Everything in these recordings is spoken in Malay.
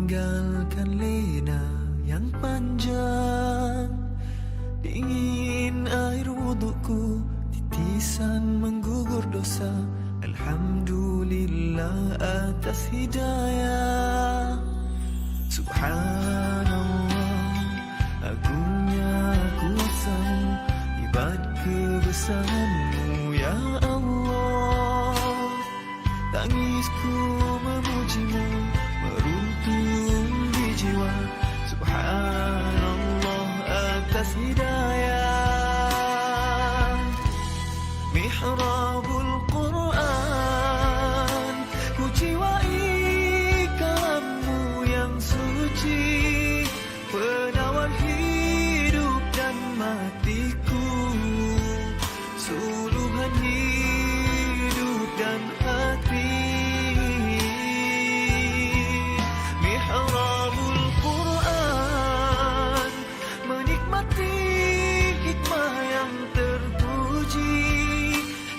meninggalkan lena yang panjang. Dingin air wudukku, titisan menggugur dosa. Alhamdulillah atas hidayah. Subhanallah, agungnya kuasa-Mu, hebat kebesaran-Mu ya Allah. Tangisku memuji-Mu, meruntuh di jiwa. Subhanallah atas hidayah. Mihrabul Quran, ku jiwai kalam-Mu yang suci, penawar hidup dan matiku, suluhan hidup dan hati. Mihrabul Quran, menikmati hikmah yang terpuji,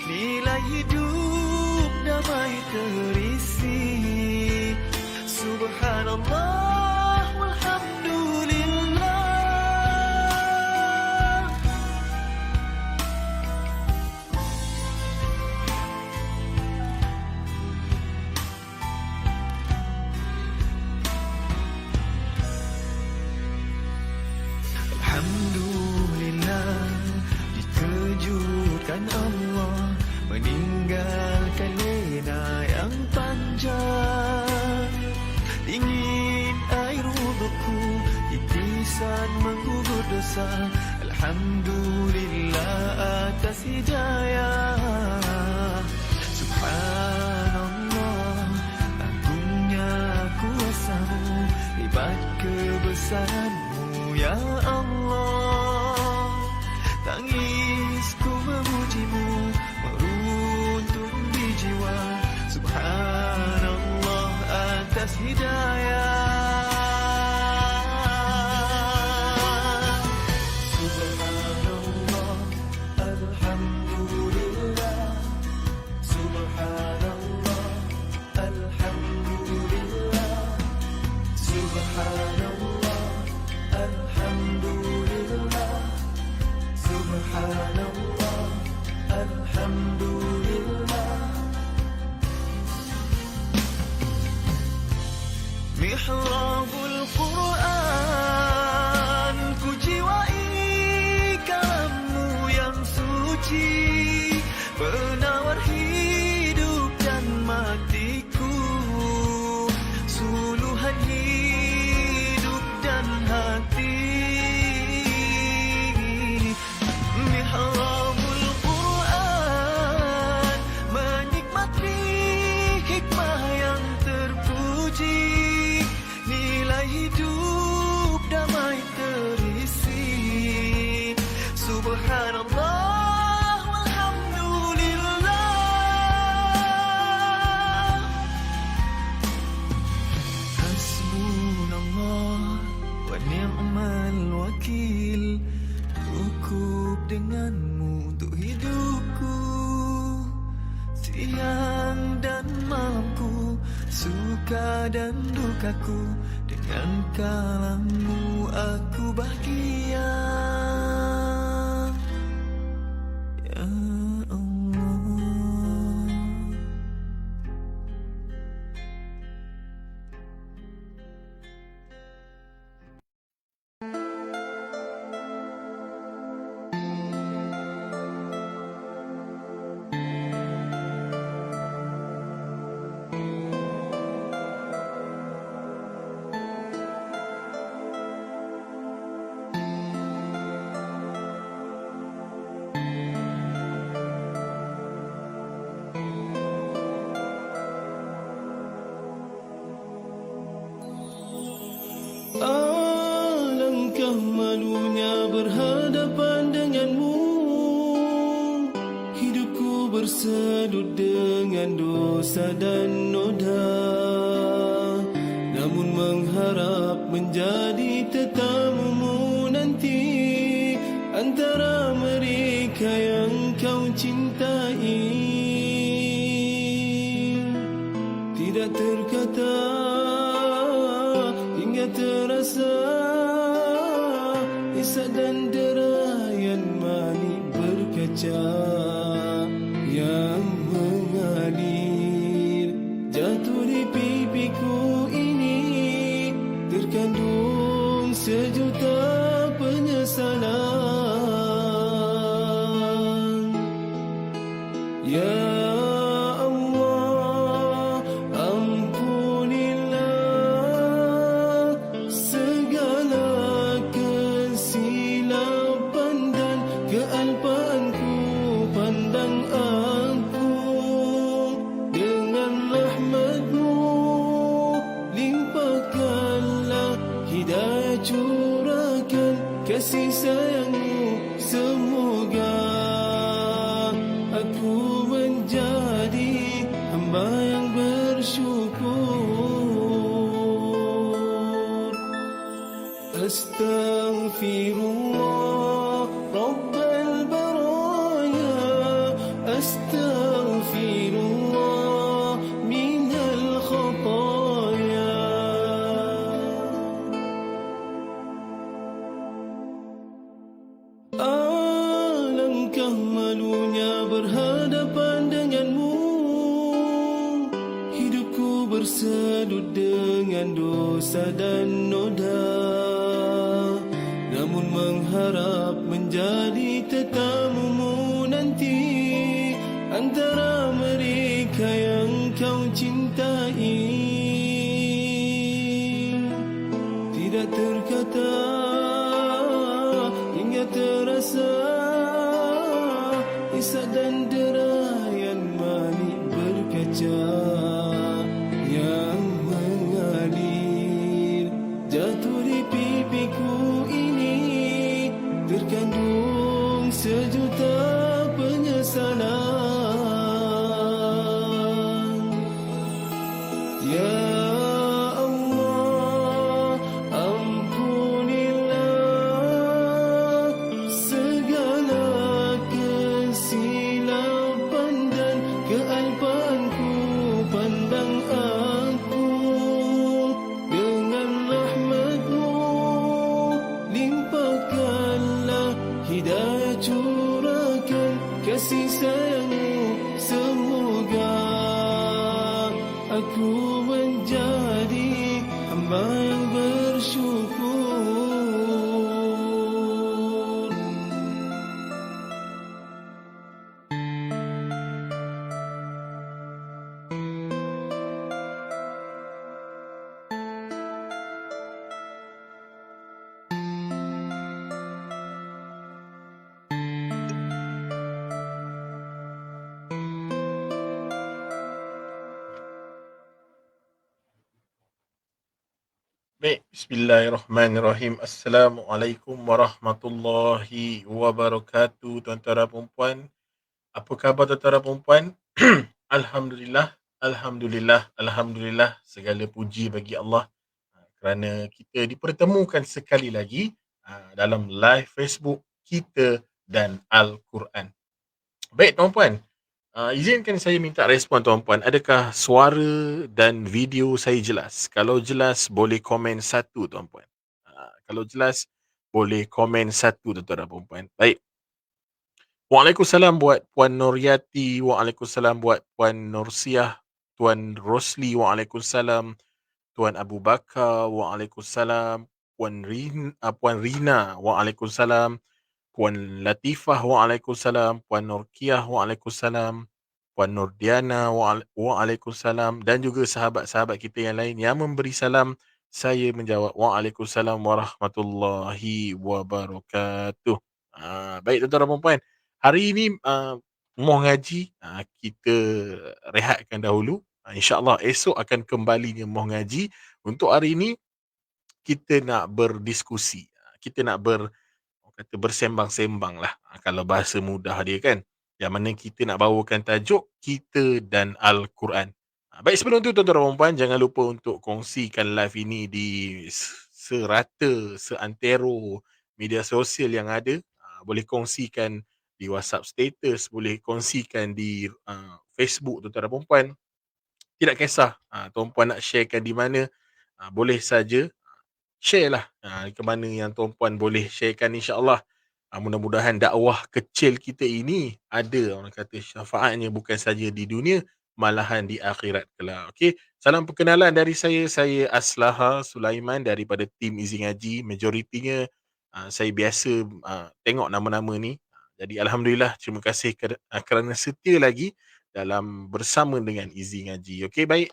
nilai hidup damai terisi. Subhanallah walhamdulillah. Alhamdulillah, dikejutkan Allah, meninggalkan lena yang panjang. Dingin air wudukku, titisan menggugur dosa. Alhamdulillah atas hidayah. Subhanallah, agungnya kuasa-Mu, hebat kebesaran-Mu ya Allah. Tangisku memuji-Mu, meruntuh di jiwa. Subhanallah atas hidayah. Subhanallah, alhamdulillah. Subhanallah, alhamdulillah. Subhanallah, alhamdulillah. Subhanallah, alhamdulillah. Mihrabul Quran, ku jiwai kalam-Mu yang suci, penawar hidup dan matiku, suluhan hidup dan hati. Mihrabul Quran, menikmati hikmah yang terpuji, nilai hidup damai terisi. Subhanallah walhamdulillah. Hasbunallah wa ni'mal wakil, cukup dengan-Mu untuk hidupku, siang dan malamku, suka dan dukaku. Dengan kalam-Mu aku bahagia ya Allah. Alangkah malunya berhadapan dengan-Mu, hidupku bersedut dengan dosa dan noda. Namun mengharap menjadi tetamu-Mu nanti, antara mereka yang Kau cintai. Tidak terkata Isak dan derayan mani berkaca yang mengalir jatuh di pipiku ini, terkandung sejuta penyesalan. Ya Allah, ampunilah segala kesilapan dan kealpaanku. Pandang aku dengan rahmat-Mu, limpahkanlah hidayah, curahkan kasih sayang-Mu. Semoga aku menjadi hamba yang bersyukur. Astaghfirullah Rabbal baraya, astaghfirullah minal khataya. Alangkah malunya berhadapan denganmu, hidupku berselut dengan dosa dan noda. Namun mengharap menjadi tetamumu nanti, antara mereka yang kau cintai. Tidak terkata hingga terasa isak dan derayan mani berkaca yang mengalir jatuh di pipiku ini, terkandung sejuta penyesalan. Ya Allah, ampunilah segala kesilapan dan kealpaanku. Pandang aku dengan rahmat-Mu, limpahkanlah hidayah, curahkan kasih sayang-Mu. Semoga aku menjadi hamba yang bersyukur. Baik, bismillahirrahmanirrahim. Assalamualaikum warahmatullahi wabarakatuh. Tuan-tuan dan puan-puan, apa khabar tuan-tuan dan puan-puan? Alhamdulillah, Alhamdulillah, Alhamdulillah. Segala puji bagi Allah kerana kita dipertemukan sekali lagi dalam live Facebook kita dan Al-Quran. Baik tuan-puan, izinkan saya minta respon tuan-puan. Adakah suara dan video saya jelas? Kalau jelas, boleh komen 1 tuan-puan. Kalau jelas, boleh komen 1 tuan-tuan dan puan-puan. Baik. Waalaikumsalam buat Puan Noryati. Waalaikumsalam buat Puan Nursiah. Tuan Rosli. Waalaikumsalam. Tuan Abu Bakar. Waalaikumsalam. Puan Rina. Waalaikumsalam. Puan Latifah, waalaikumsalam. Puan Nurkiah, waalaikumsalam. Puan Nurdiana, waalaikumsalam. Dan juga sahabat-sahabat kita yang lain yang memberi salam, saya menjawab waalaikumsalam warahmatullahi wabarakatuh. Baik tuan-tuan dan puan-puan, hari ini Moh Ngaji kita rehatkan dahulu. InsyaAllah esok akan kembalinya Moh Ngaji. Untuk hari ini kita nak berdiskusi. Kita nak bersembang-sembang lah, kalau bahasa mudah dia kan, yang mana kita nak bawakan tajuk kita dan Al-Quran. Baik, sebelum tu tuan-tuan dan puan-puan, jangan lupa untuk kongsikan live ini di serata, seantero media sosial yang ada. Boleh kongsikan di WhatsApp status, boleh kongsikan di Facebook tuan-tuan dan puan-puan. Tidak kisah tuan-puan nak sharekan di mana, boleh saja. share lah ke mana yang tuan-puan boleh sharekan insya-Allah. Mudah-mudahan dakwah kecil kita ini ada orang kata syafaatnya bukan saja di dunia, malahan di akhirat kelak. Okey, salam perkenalan dari saya Aslaha Sulaiman daripada tim Easy Ngaji. Majoritinya saya biasa tengok nama-nama ni. Jadi alhamdulillah, terima kasih kerana setia lagi dalam bersama dengan Easy Ngaji. Okey, baik.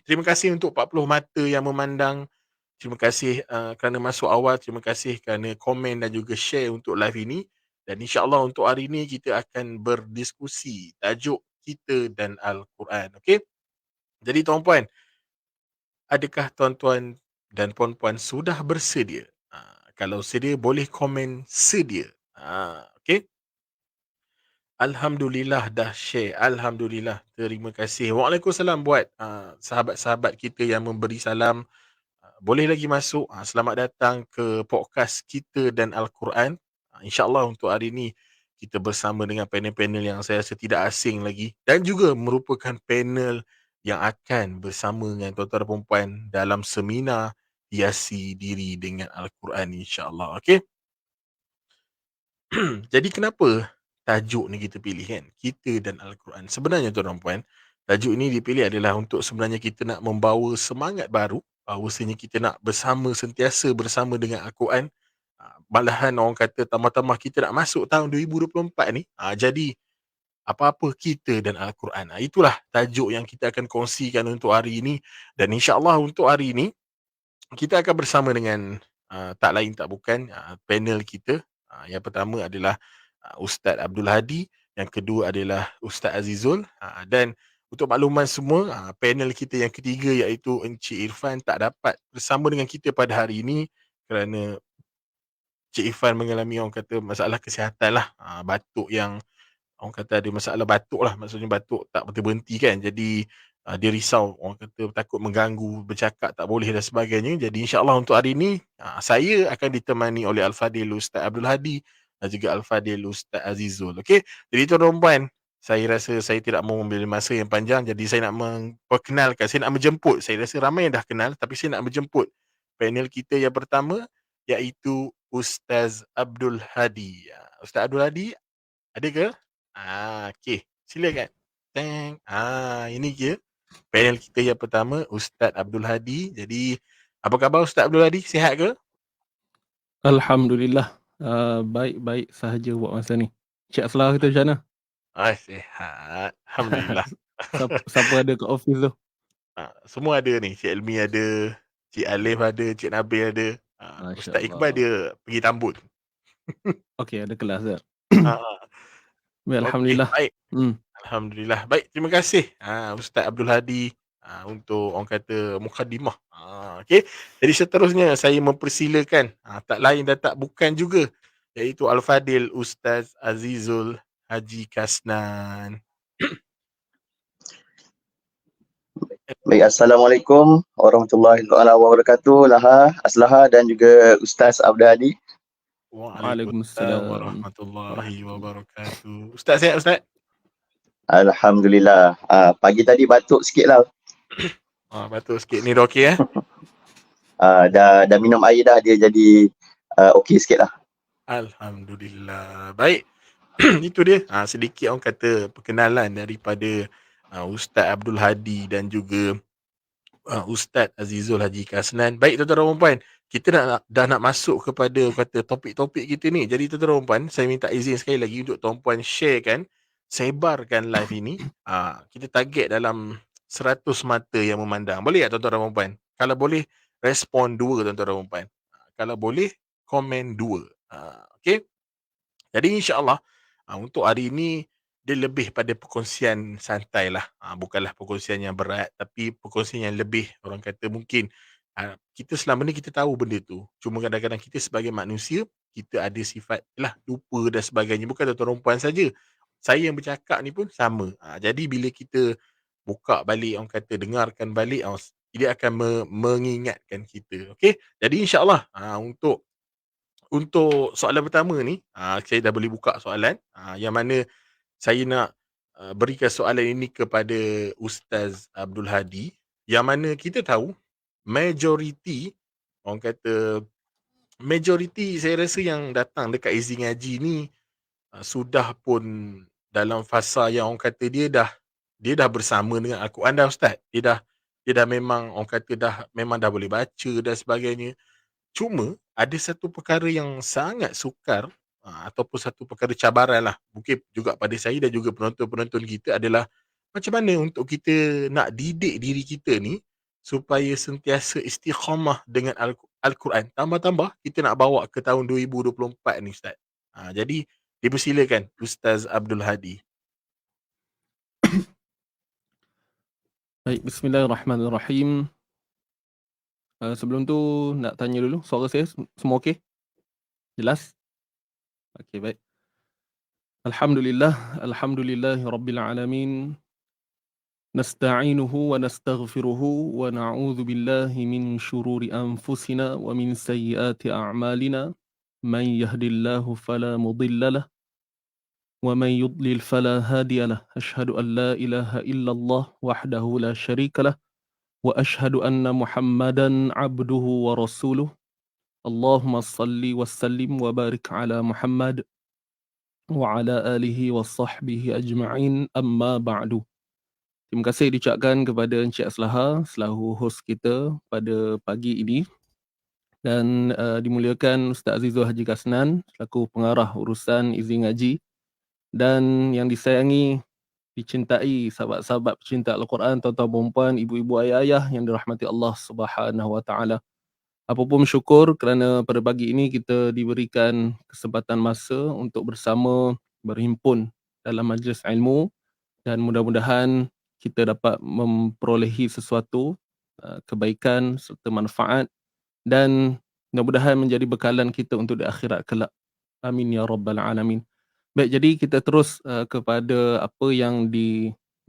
Terima kasih untuk 40 mata yang memandang. Terima kasih kerana masuk awal, terima kasih kerana komen dan juga share untuk live ini. Dan insya-Allah untuk hari ini kita akan berdiskusi tajuk kita dan Al-Quran. Okey? Jadi tuan-puan, adakah tuan-tuan dan puan-puan sudah bersedia? Kalau sedia boleh komen sedia. Okey? Alhamdulillah dah share. Alhamdulillah. Terima kasih. Waalaikumsalam buat sahabat-sahabat kita yang memberi salam. Boleh lagi masuk. Selamat datang ke podcast kita dan Al-Quran. InsyaAllah untuk hari ini kita bersama dengan panel-panel yang saya rasa tidak asing lagi dan juga merupakan panel yang akan bersama dengan tuan-tuan dan perempuan dalam seminar hiasi diri dengan Al-Quran insyaAllah. Okey? Jadi kenapa tajuk ni kita pilih kan? Kita dan Al-Quran. Sebenarnya tuan-tuan dan puan, tajuk ini dipilih adalah untuk sebenarnya kita nak membawa semangat baru, bahawasanya kita nak sentiasa bersama dengan Al-Quran. Malahan orang kata tambah-tambah kita nak masuk tahun 2024 ni. Jadi apa-apa kita dan Al-Quran. Itulah tajuk yang kita akan kongsikan untuk hari ini. Dan insya-Allah untuk hari ini kita akan bersama dengan tak lain tak bukan panel kita. Yang pertama adalah Ustaz Abdul Hadi, yang kedua adalah Ustaz Azizul, dan untuk makluman semua, panel kita yang ketiga iaitu Encik Irfan tak dapat bersama dengan kita pada hari ini kerana Encik Irfan mengalami orang kata masalah kesihatan lah, batuk yang orang kata ada masalah batuk lah, maksudnya batuk tak berhenti kan. Jadi dia risau, orang kata takut mengganggu, bercakap tak boleh dan sebagainya. Jadi insya-Allah untuk hari ini saya akan ditemani oleh Al-Fadil Ustaz Abdul Hadi dan juga Al-Fadil Ustaz Azizul. Okey. Jadi tuan-tuan dan puan, saya rasa saya tidak mau mengambil masa yang panjang, jadi saya nak memperkenalkan, saya nak menjemput. Saya rasa ramai yang dah kenal tapi saya nak menjemput panel kita yang pertama iaitu Ustaz Abdul Hadi. Ustaz Abdul Hadi ada ke? Okey. Silakan. Teng. Ini dia panel kita yang pertama, Ustaz Abdul Hadi. Jadi, apa khabar Ustaz Abdul Hadi? Sihat ke? Alhamdulillah. Baik-baik sahaja buat masa ni. Cik Aslah kita macam mana? Sihat. Alhamdulillah. Siapa ada kat office tu? Semua ada ni. Cik Elmi ada, Cik Alif ada, Cik Nabil ada. Ustaz Iqbal Masya-Allah. dia pergi tambut. Okey, ada kelas tak? Ah, Baik, Okey, Alhamdulillah. baik. Alhamdulillah. Baik, terima kasih Ustaz Abdul Hadi untuk orang kata mukadimah. Okey. Jadi seterusnya saya mempersilakan tak lain dan tak bukan juga iaitu Al-Fadil Ustaz Azizul Haji Kasnan. Baik, Assalamualaikum warahmatullahi wabarakatuh. Laha, Aslaha dan juga Ustaz Abdul Hadi. Waalaikumsalam warahmatullahi wabarakatuh. Ustaz sihat Ustaz? Alhamdulillah. Pagi tadi batuk sikit lah. Batuk sikit ni dah okey Dah minum air dah, dia jadi okey sikit lah. Alhamdulillah. Baik. Itu dia sedikit orang kata perkenalan daripada Ustaz Abdul Hadi dan juga Ustaz Azizul Haji Kasnan. Baik tuan-tuan dan puan, kita dah nak masuk kepada kata topik-topik kita ni. Jadi tuan-tuan dan puan, saya minta izin sekali lagi untuk tuan-puan sharekan, sebarkan live ini. Kita target dalam 100 mata yang memandang. Boleh tak tuan-tuan dan puan? Kalau boleh, respon 2 tuan-tuan dan puan. Kalau boleh, komen 2. Okey? Jadi insya-Allah untuk hari ini dia lebih pada perkongsian santai lah. Bukanlah perkongsian yang berat tapi perkongsian yang lebih orang kata mungkin kita selama ni kita tahu benda tu. Cuma kadang-kadang kita sebagai manusia kita ada sifat lupa dan sebagainya. Bukan tuan-tuan perempuan saja. Saya yang bercakap ni pun sama. Jadi bila kita buka balik orang kata dengarkan balik dia akan mengingatkan kita. Okey? Jadi insya-Allah untuk soalan pertama ni, saya dah boleh buka soalan yang mana saya nak berikan soalan ini kepada Ustaz Abdul Hadi, yang mana kita tahu majoriti orang kata majoriti saya rasa yang datang dekat izin ngaji ni sudah pun dalam fasa yang orang kata dia dah bersama dengan Al-Quran dah Ustaz. Dia dah memang orang kata memang dah boleh baca dan sebagainya. Cuma ada satu perkara yang sangat sukar ataupun satu perkara cabaran lah mungkin juga pada saya dan juga penonton-penonton kita adalah macam mana untuk kita nak didik diri kita ni supaya sentiasa istiqamah dengan Al-Quran. Tambah-tambah kita nak bawa ke tahun 2024 ni Ustaz. Jadi dipersilakan Ustaz Abdul Hadi. Baik, bismillahirrahmanirrahim. Sebelum tu nak tanya dulu, suara saya semua okey? Jelas? Okey, baik. Alhamdulillahi rabbil alamin. Nasta'inuhu wa nastaghfiruhu wa na'udzu billahi min syururi anfusina wa min sayyiati a'malina. Man yahdillahu fala mudilla lahu wa man yudlil fala hadiya lahu. Asyhadu an la ilaha illallah wahdahu la syarika lahu wa asyhadu anna Muhammadan abduhu wa rasuluh. Allahumma salli wa sallim wa barik ala Muhammad wa ala alihi wa sahbihi ajma'in, amma ba'du. Terima kasih diucapkan kepada Encik Aslaha selaku host kita pada pagi ini, dan dimuliakan Ustaz Azizul Haji Kasnan selaku pengarah urusan izin ngaji, dan yang disayangi, dicintai sahabat-sahabat pecinta Al-Quran, tuan-tuan, puan, ibu-ibu, ayah-ayah yang dirahmati Allah Subhanahu wa taala. Apapun syukur kerana pada pagi ini kita diberikan kesempatan masa untuk bersama berhimpun dalam majlis ilmu, dan mudah-mudahan kita dapat memperolehi sesuatu kebaikan serta manfaat, dan mudah-mudahan menjadi bekalan kita untuk di akhirat kelak. Amin ya rabbal alamin. Baik, jadi kita terus kepada apa yang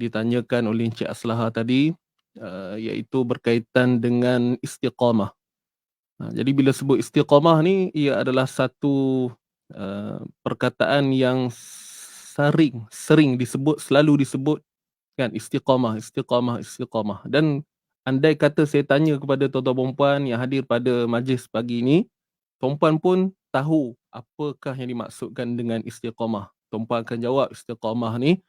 ditanyakan oleh Encik Aslaha tadi, iaitu berkaitan dengan istiqamah. Jadi bila sebut istiqamah ni, ia adalah satu perkataan yang sering disebut, selalu disebut kan, istiqamah. Dan andai kata saya tanya kepada tuan-tuan perempuan yang hadir pada majlis pagi ini, tuan-puan pun tahu apakah yang dimaksudkan dengan istiqamah. Tuan-puan akan jawab istiqamah ni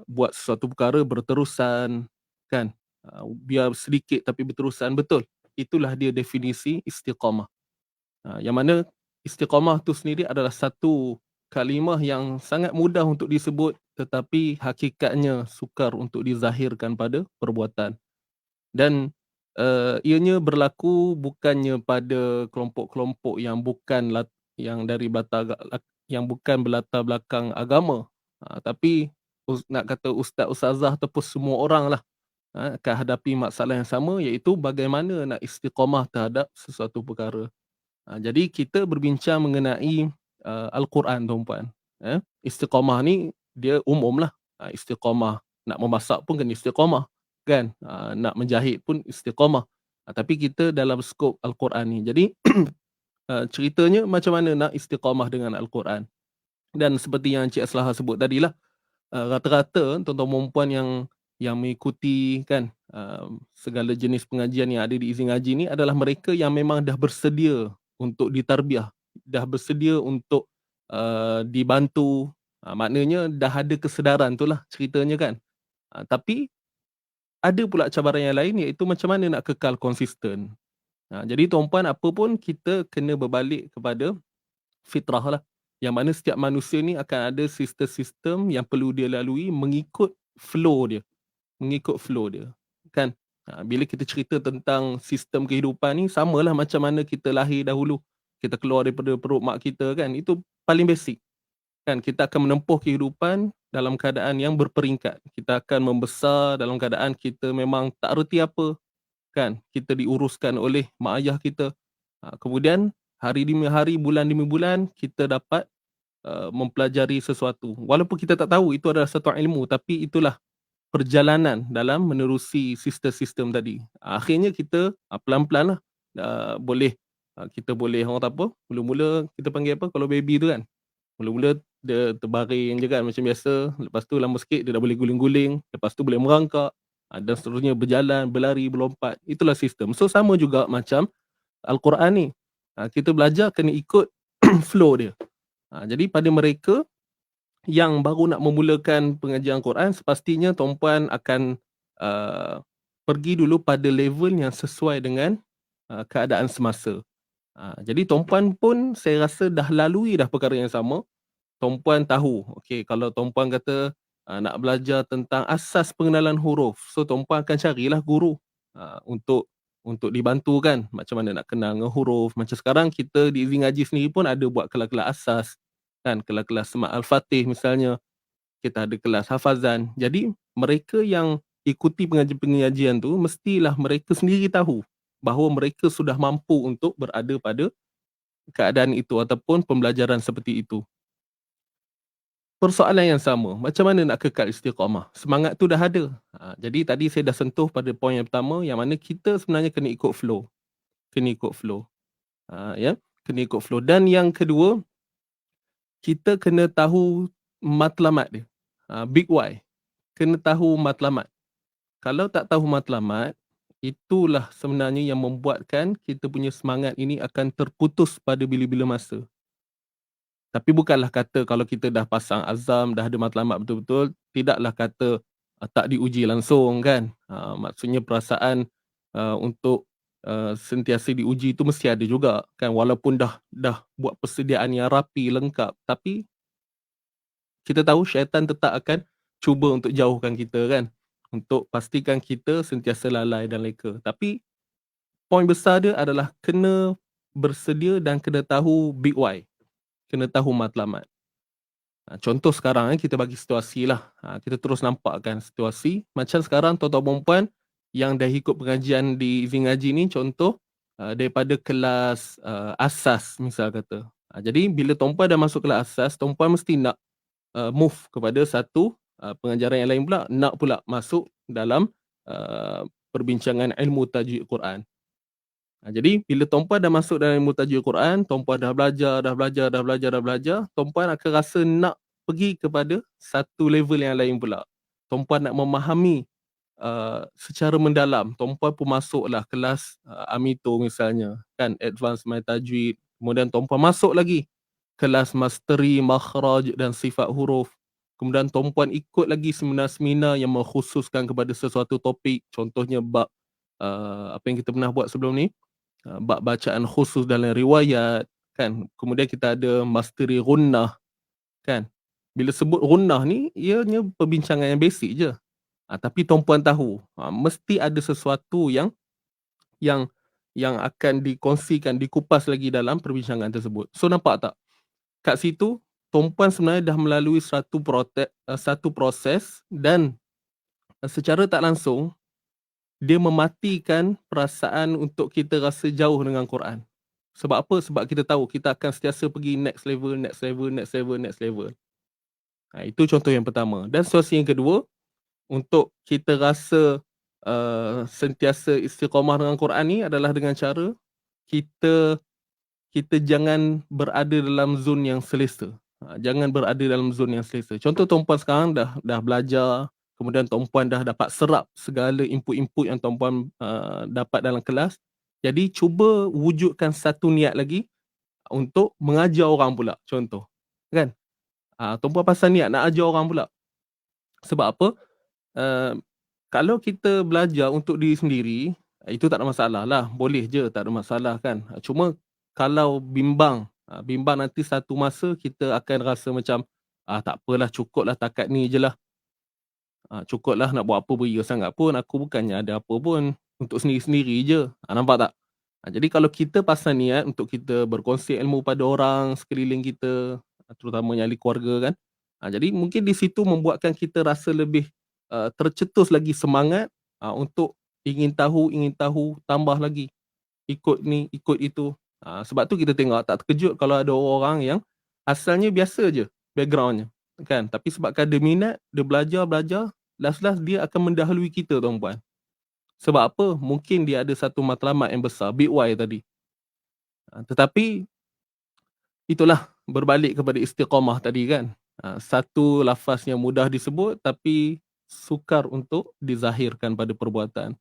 buat sesuatu perkara berterusan kan, biar sedikit tapi berterusan. Betul, itulah dia definisi istiqamah. Yang mana istiqamah tu sendiri adalah satu kalimah yang sangat mudah untuk disebut, tetapi hakikatnya sukar untuk dizahirkan pada perbuatan. Dan ianya berlaku bukannya pada kelompok-kelompok yang bukan berlatar belakang agama, tapi nak kata ustaz-ustazah ataupun semua orang lah akan hadapi masalah yang sama, iaitu bagaimana nak istiqamah terhadap sesuatu perkara. Jadi kita berbincang mengenai Al-Quran, tuan-puan. Istiqamah ni dia umum lah. Istiqamah nak memasak pun kena istiqamah kan, nak menjahit pun istiqamah. Tapi kita dalam skop Al-Quran ni, jadi ceritanya macam mana nak istiqamah dengan Al-Quran. Dan seperti yang Encik Aslaha sebut tadilah, rata-rata tuan-tuan perempuan yang mengikuti kan segala jenis pengajian yang ada di izin ngaji ni adalah mereka yang memang dah bersedia untuk ditarbiah, dah bersedia untuk dibantu. Maknanya dah ada kesedaran tu lah ceritanya kan. Tapi ada pula cabaran yang lain, iaitu macam mana nak kekal konsisten. Jadi tuan-puan, apa pun kita kena berbalik kepada fitrah lah, yang mana setiap manusia ni akan ada sistem-sistem yang perlu dia lalui mengikut flow dia kan. Bila kita cerita tentang sistem kehidupan ni, samalah macam mana kita lahir dahulu, kita keluar daripada perut mak kita kan, itu paling basic kan. Kita akan menempuh kehidupan dalam keadaan yang berperingkat. Kita akan membesar dalam keadaan kita memang tak reti apa kan, kita diuruskan oleh mak ayah kita. Kemudian hari demi hari, bulan demi bulan, kita dapat mempelajari sesuatu, walaupun kita tak tahu itu adalah satu ilmu, tapi itulah perjalanan dalam menerusi sistem-sistem tadi. Akhirnya kita pelan-pelan lah kita boleh, orang tak apa, mula-mula kita panggil apa kalau baby tu kan, mula-mula dia terbaring je kan macam biasa, lepas tu lama sikit dia dah boleh guling-guling, lepas tu boleh merangkak, dan seterusnya, berjalan, berlari, berlompat. Itulah sistem. So sama juga macam Al-Quran ni. Kita belajar kena ikut flow dia. Jadi pada mereka yang baru nak memulakan pengajian Quran, sepastinya tuan-puan akan pergi dulu pada level yang sesuai dengan keadaan semasa. Jadi tuan-puan pun saya rasa dah lalui dah perkara yang sama. Tuan-puan tahu, okey, kalau tuan-puan kata nak belajar tentang asas pengenalan huruf, so tuan-puan akan carilah guru untuk dibantu kan, macam mana nak kenal dengan huruf. Macam sekarang kita di Izin Ngaji sendiri pun ada buat kelas-kelas asas kan, kelas-kelas Semat Al-Fatih misalnya, kita ada kelas hafazan. Jadi mereka yang ikuti pengajian tu mestilah mereka sendiri tahu bahawa mereka sudah mampu untuk berada pada keadaan itu ataupun pembelajaran seperti itu. Persoalan yang sama, macam mana nak kekal istiqamah? Semangat tu dah ada. Jadi tadi saya dah sentuh pada poin yang pertama, yang mana kita sebenarnya kena ikut flow. Kena ikut flow. Kena ikut flow. Dan yang kedua, kita kena tahu matlamat dia. Big why. Kena tahu matlamat. Kalau tak tahu matlamat, itulah sebenarnya yang membuatkan kita punya semangat ini akan terputus pada bila-bila masa. Tapi bukanlah kata kalau kita dah pasang azam, dah ada matlamat betul-betul, tidaklah kata tak diuji langsung kan. Maksudnya perasaan untuk sentiasa diuji itu mesti ada juga kan, walaupun dah buat persediaan yang rapi, lengkap, tapi kita tahu syaitan tetap akan cuba untuk jauhkan kita kan, untuk pastikan kita sentiasa lalai dan leka. Tapi poin besar dia adalah kena bersedia dan kena tahu big why. Kena tahu matlamat. Contoh sekarang kita bagi situasi lah. Kita terus nampak kan situasi. Macam sekarang tuan-tuan perempuan yang dah ikut pengajian di Izin Ngaji ni, contoh daripada kelas asas misal kata. Jadi bila tuan-puan dah masuk kelas asas, tuan-puan mesti nak move kepada satu pengajaran yang lain pula. Nak pula masuk dalam perbincangan ilmu tajwid Quran. Jadi bila tuan-puan dah masuk dalam ilmu tajwid Quran, tuan-puan dah belajar, tuan-puan akan rasa nak pergi kepada satu level yang lain pula. Tuan-puan nak memahami secara mendalam. Tuan-puan pun masuklah kelas Amito misalnya, kan, Advanced Math Tajwid. Kemudian tuan-puan masuk lagi kelas Mastery, Makhraj dan Sifat Huruf. Kemudian tuan-puan ikut lagi seminar-seminar yang mengkhususkan kepada sesuatu topik. Contohnya bab apa yang kita pernah buat sebelum ni, bab bacaan khusus dalam riwayat kan. Kemudian kita ada Mastery Gunnah kan. Bila sebut Gunnah ni, ianya perbincangan yang basic je. Tapi tuan-puan tahu mesti ada sesuatu yang akan dikongsikan, dikupas lagi dalam perbincangan tersebut. So nampak tak? Kat situ tuan-puan sebenarnya dah melalui satu proses dan secara tak langsung dia mematikan perasaan untuk kita rasa jauh dengan Quran. Sebab apa? Sebab kita tahu kita akan sentiasa pergi next level. Itu contoh yang pertama. Dan situasi yang kedua, untuk kita rasa sentiasa istiqamah dengan Quran ni adalah dengan cara kita jangan berada dalam zon yang selesa. Jangan berada dalam zon yang selesa. Contoh tuan-puan sekarang dah belajar, kemudian tuan-puan dah dapat serap segala input-input yang tuan-puan dapat dalam kelas. Jadi cuba wujudkan satu niat lagi untuk mengajar orang pula, contoh. Kan? Tuan-puan pasal niat nak ajar orang pula. Sebab apa? Kalau kita belajar untuk diri sendiri, itu tak ada masalah lah. Boleh je, tak ada masalah kan. Cuma kalau bimbang nanti satu masa kita akan rasa macam tak apalah, cukuplah takat ni je lah. Cukuplah, nak buat apa beria sangat pun, aku bukannya ada apa pun, untuk sendiri-sendiri je. Nampak tak? Jadi kalau kita pasang niat untuk kita berkongsi ilmu pada orang sekeliling kita, terutamanya ahli keluarga kan, jadi mungkin di situ membuatkan kita rasa lebih tercetus lagi semangat untuk ingin tahu, tambah lagi, ikut ni, ikut itu. Sebab tu kita tengok tak terkejut kalau ada orang yang asalnya biasa je backgroundnya kan, tapi sebabkan dia minat, dia belajar, last dia akan mendahului kita tuan-puan. Sebab apa? Mungkin dia ada satu matlamat yang besar, big why tadi. Tetapi itulah, berbalik kepada istiqamah tadi kan. Satu lafaz yang mudah disebut tapi sukar untuk dizahirkan pada perbuatan.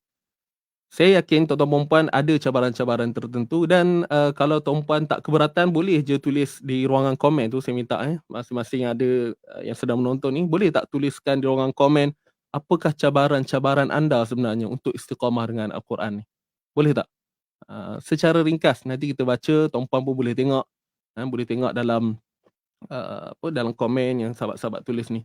Saya yakin tuan-tuan perempuan ada cabaran-cabaran tertentu dan kalau tuan-puan tak keberatan boleh je tulis di ruangan komen tu, saya minta masing-masing ada yang sedang menonton ni boleh tak tuliskan di ruangan komen apakah cabaran-cabaran anda sebenarnya untuk istiqamah dengan Al-Quran ni. Boleh tak? Secara ringkas nanti kita baca, tuan-puan pun boleh tengok, boleh tengok dalam dalam komen yang sahabat-sahabat tulis ni.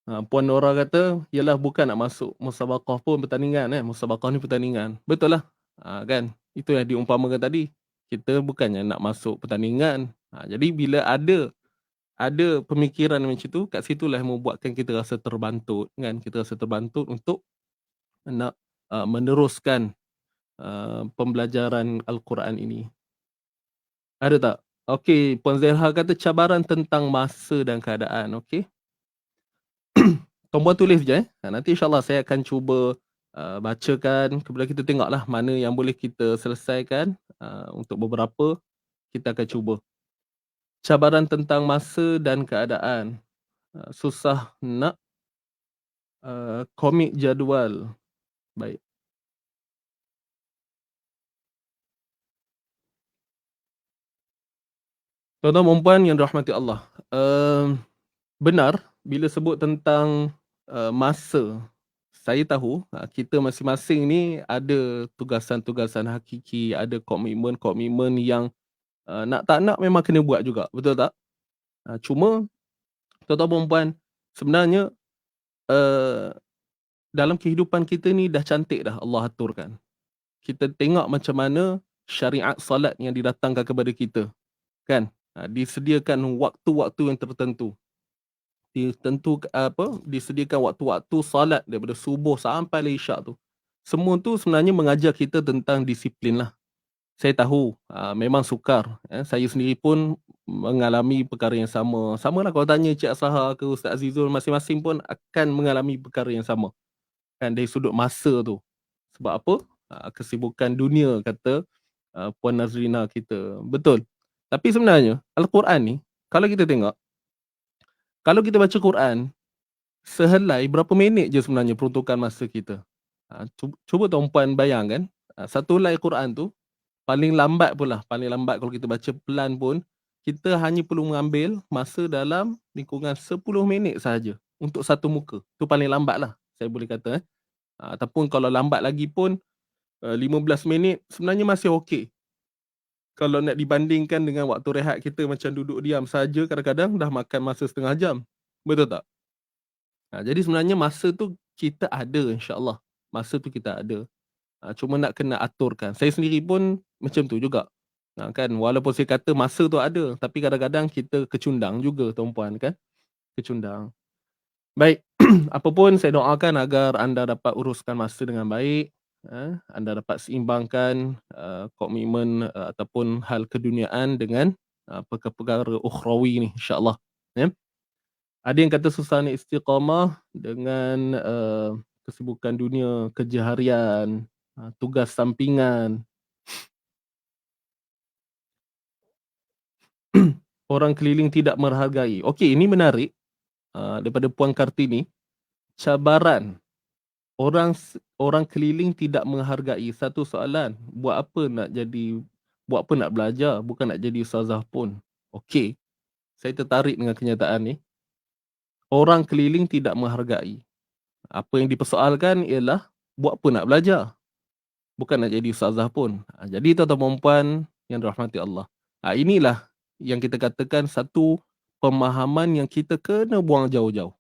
Puan Nora kata, yalah bukan nak masuk musabaqah pun pertandingan musabaqah ni pertandingan. Betul lah. Kan? Itu yang diumpamakan tadi. Kita bukannya nak masuk pertandingan. Jadi bila ada pemikiran macam tu, kat situlah yang membuatkan kita rasa terbantut kan. Kita rasa terbantut untuk nak meneruskan pembelajaran Al-Quran ini. Ada tak? Okey, Puan Zelha kata cabaran tentang masa dan keadaan. Okey. Tuan-puan tulis je nanti insyaAllah saya akan cuba bacakan, kemudian kita tengoklah mana yang boleh kita selesaikan. Untuk beberapa kita akan cuba. Cabaran tentang masa dan keadaan. Susah nak komit jadual. Baik. Tuan-tuan dan puan yang dirahmati Allah, benar bila sebut tentang masa, saya tahu kita masing-masing ni ada tugasan-tugasan hakiki, ada komitmen-komitmen yang nak tak nak memang kena buat juga, betul tak? Cuma tuan-tuan dan puan, sebenarnya dalam kehidupan kita ni dah cantik dah Allah aturkan. Kita tengok macam mana syariat salat yang didatangkan kepada kita, kan? Disediakan waktu-waktu yang tertentu. Disediakan waktu-waktu salat daripada subuh sampai isyak tu. Semua tu sebenarnya mengajar kita tentang disiplin lah. Saya tahu memang sukar. Saya sendiri pun mengalami perkara yang sama. Sama lah kalau tanya Cik Asaha ke Ustaz Azizul, masing-masing pun akan mengalami perkara yang sama. Kan, dari sudut masa tu. Sebab apa? Kesibukan dunia, kata Puan Nazrina kita. Betul. Tapi sebenarnya Al-Quran ni, kalau kita tengok, kalau kita baca Quran, sehelai berapa minit je sebenarnya peruntukan masa kita. Cuba tuan-puan bayangkan, satu helai Quran tu, paling lambat kalau kita baca pelan pun, kita hanya perlu mengambil masa dalam lingkungan 10 minit sahaja untuk satu muka. Tu paling lambat lah, saya boleh kata. Ataupun kalau lambat lagi pun, 15 minit sebenarnya masih okey. Kalau nak dibandingkan dengan waktu rehat kita macam duduk diam saja, kadang-kadang dah makan masa setengah jam. Betul tak? Jadi sebenarnya masa tu kita ada, insya-Allah. Masa tu kita ada. Cuma nak kena aturkan. Saya sendiri pun macam tu juga. Kan, walaupun saya kata masa tu ada, tapi kadang-kadang kita kecundang juga, tuan-puan, kan? Kecundang. Baik, apapun saya doakan agar anda dapat uruskan masa dengan baik. Anda dapat seimbangkan komitmen ataupun hal keduniaan dengan perkara-perkara ukhrawi ni, insya-Allah. Ada yang kata susah nak istiqamah dengan kesibukan dunia, kerja harian, tugas sampingan. Orang keliling tidak menghargai. Okey, ini menarik. Daripada Puan Kartini. Cabaran orang keliling tidak menghargai, satu soalan, buat apa nak belajar, bukan nak jadi ustazah pun. Okey, saya tertarik dengan kenyataan ni. Orang keliling tidak menghargai. Apa yang dipersoalkan ialah buat apa nak belajar, bukan nak jadi ustazah pun. Jadi tuan-tuan puan yang dirahmati Allah, inilah yang kita katakan satu pemahaman yang kita kena buang jauh-jauh.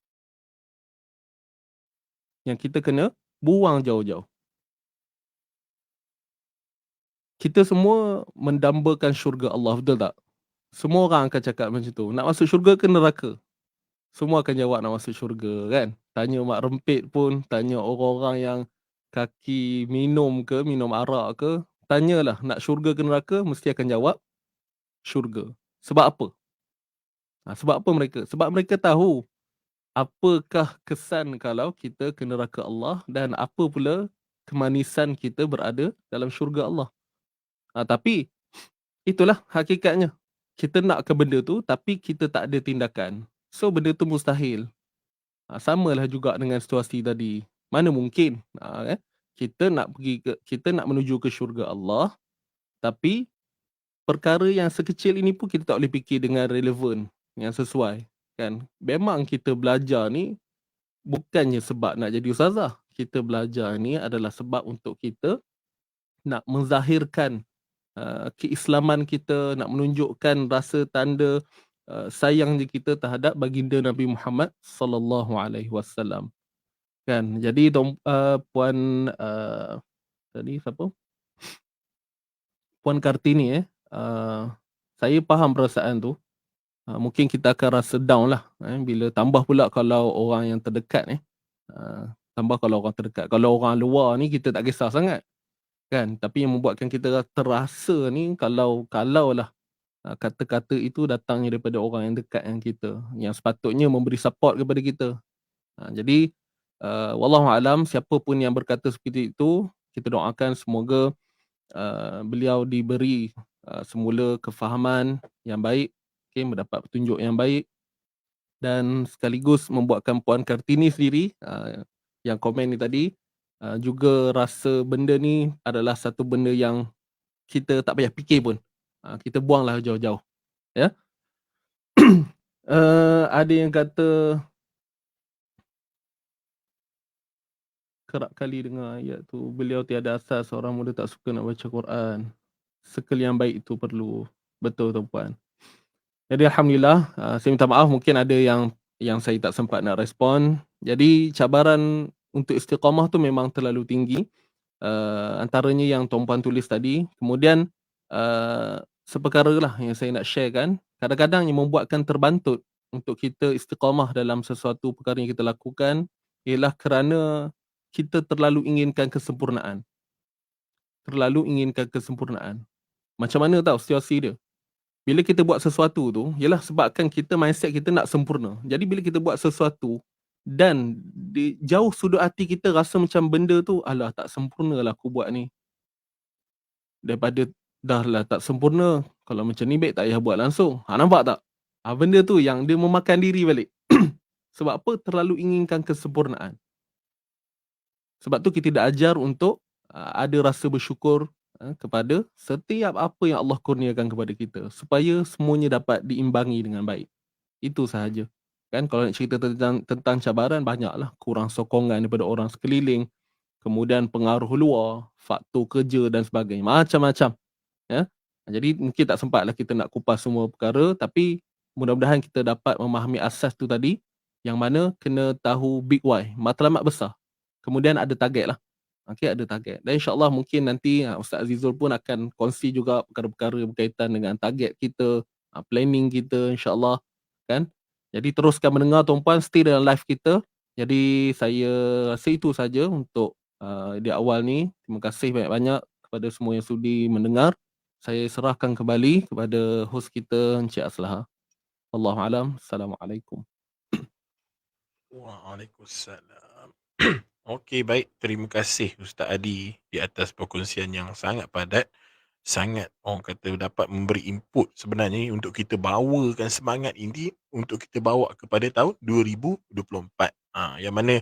Kita semua mendambakan syurga Allah, betul tak? Semua orang akan cakap macam tu. Nak masuk syurga ke neraka? Semua akan jawab nak masuk syurga, kan? Tanya mak rempit pun, tanya orang-orang yang kaki minum arak ke, tanyalah nak syurga ke neraka, mesti akan jawab syurga. Sebab apa? Sebab apa mereka? Sebab mereka tahu apakah kesan kalau kita ke neraka Allah dan apa pula kemanisan kita berada dalam syurga Allah. Tapi itulah hakikatnya. kita nak ke benda tu tapi kita tak ada tindakan. So benda tu mustahil. Samalah juga dengan situasi tadi. Mana mungkin kan? Kita nak menuju ke syurga Allah, tapi perkara yang sekecil ini pun kita tak boleh fikir dengan relevan, yang sesuai, kan? Memang kita belajar ni bukannya sebab nak jadi ustazah. Kita belajar ni adalah sebab untuk kita nak menzahirkan keislaman kita, nak menunjukkan rasa tanda sayang kita terhadap baginda Nabi Muhammad sallallahu alaihi wasallam. Kan? Jadi puan tadi siapa? Puan Kartini saya faham perasaan tu. Mungkin kita akan rasa down lah bila tambah pula kalau orang yang terdekat tambah kalau orang terdekat. Kalau orang luar ni kita tak kisah sangat. Kan? Tapi yang membuatkan kita terasa ni kalau lah kata-kata itu datangnya daripada orang yang dekat dengan kita, yang sepatutnya memberi support kepada kita. Jadi wallahu alam, siapa pun yang berkata seperti itu, kita doakan semoga beliau diberi semula kefahaman yang baik, mendapat petunjuk yang baik, dan sekaligus membuatkan Puan Kartini sendiri yang komen ni tadi juga rasa benda ni adalah satu benda yang kita tak payah fikir pun. Kita buanglah jauh-jauh. Ya. Ada yang kata kerap kali dengar ayat tu, beliau tiada asas, seorang muda tak suka nak baca Quran. Sekali yang baik itu perlu. Betul tu puan. Jadi alhamdulillah, saya minta maaf mungkin ada yang saya tak sempat nak respon. Jadi cabaran untuk istiqamah tu memang terlalu tinggi. Antaranya yang tuan-puan tulis tadi. Kemudian seperkara lah yang saya nak share kan. Kadang-kadang yang membuatkan terbantut untuk kita istiqamah dalam sesuatu perkara yang kita lakukan ialah kerana kita terlalu inginkan kesempurnaan. Terlalu inginkan kesempurnaan. Macam mana tahu situasi dia? Bila kita buat sesuatu tu, ialah sebabkan kita mindset kita nak sempurna. Jadi bila kita buat sesuatu dan di jauh sudut hati kita rasa macam benda tu, alah tak sempurna lah aku buat ni. Daripada dah lah tak sempurna, kalau macam ni baik tak payah buat langsung. Nampak tak? Benda tu yang dia memakan diri balik. Sebab apa? Terlalu inginkan kesempurnaan. Sebab tu kita tidak ajar untuk ada rasa bersyukur kepada setiap apa yang Allah kurniakan kepada kita, supaya semuanya dapat diimbangi dengan baik. Itu sahaja. Kan kalau nak cerita tentang cabaran, banyaklah. Kurang sokongan daripada orang sekeliling, kemudian pengaruh luar, faktor kerja dan sebagainya. Macam-macam. Ya? Jadi mungkin tak sempatlah kita nak kupas semua perkara, tapi mudah-mudahan kita dapat memahami asas tu tadi, yang mana kena tahu big why, matlamat besar. Kemudian ada target lah. Okay, ada target. Dan insyaAllah mungkin nanti Ustaz Azizul pun akan kongsi juga perkara-perkara berkaitan dengan target kita, planning kita, insyaAllah. Kan? Jadi teruskan mendengar tuan-puan, stay dalam live kita. Jadi saya rasa itu saja untuk di awal ni. Terima kasih banyak-banyak kepada semua yang sudi mendengar. Saya serahkan kembali kepada host kita, Encik Aslaha. Wallahualam. Assalamualaikum. Waalaikumsalam. Okey, baik. Terima kasih Ustaz Adi di atas perkongsian yang sangat padat. Sangat orang kata dapat memberi input sebenarnya untuk kita bawakan semangat ini untuk kita bawa kepada tahun 2024. Yang mana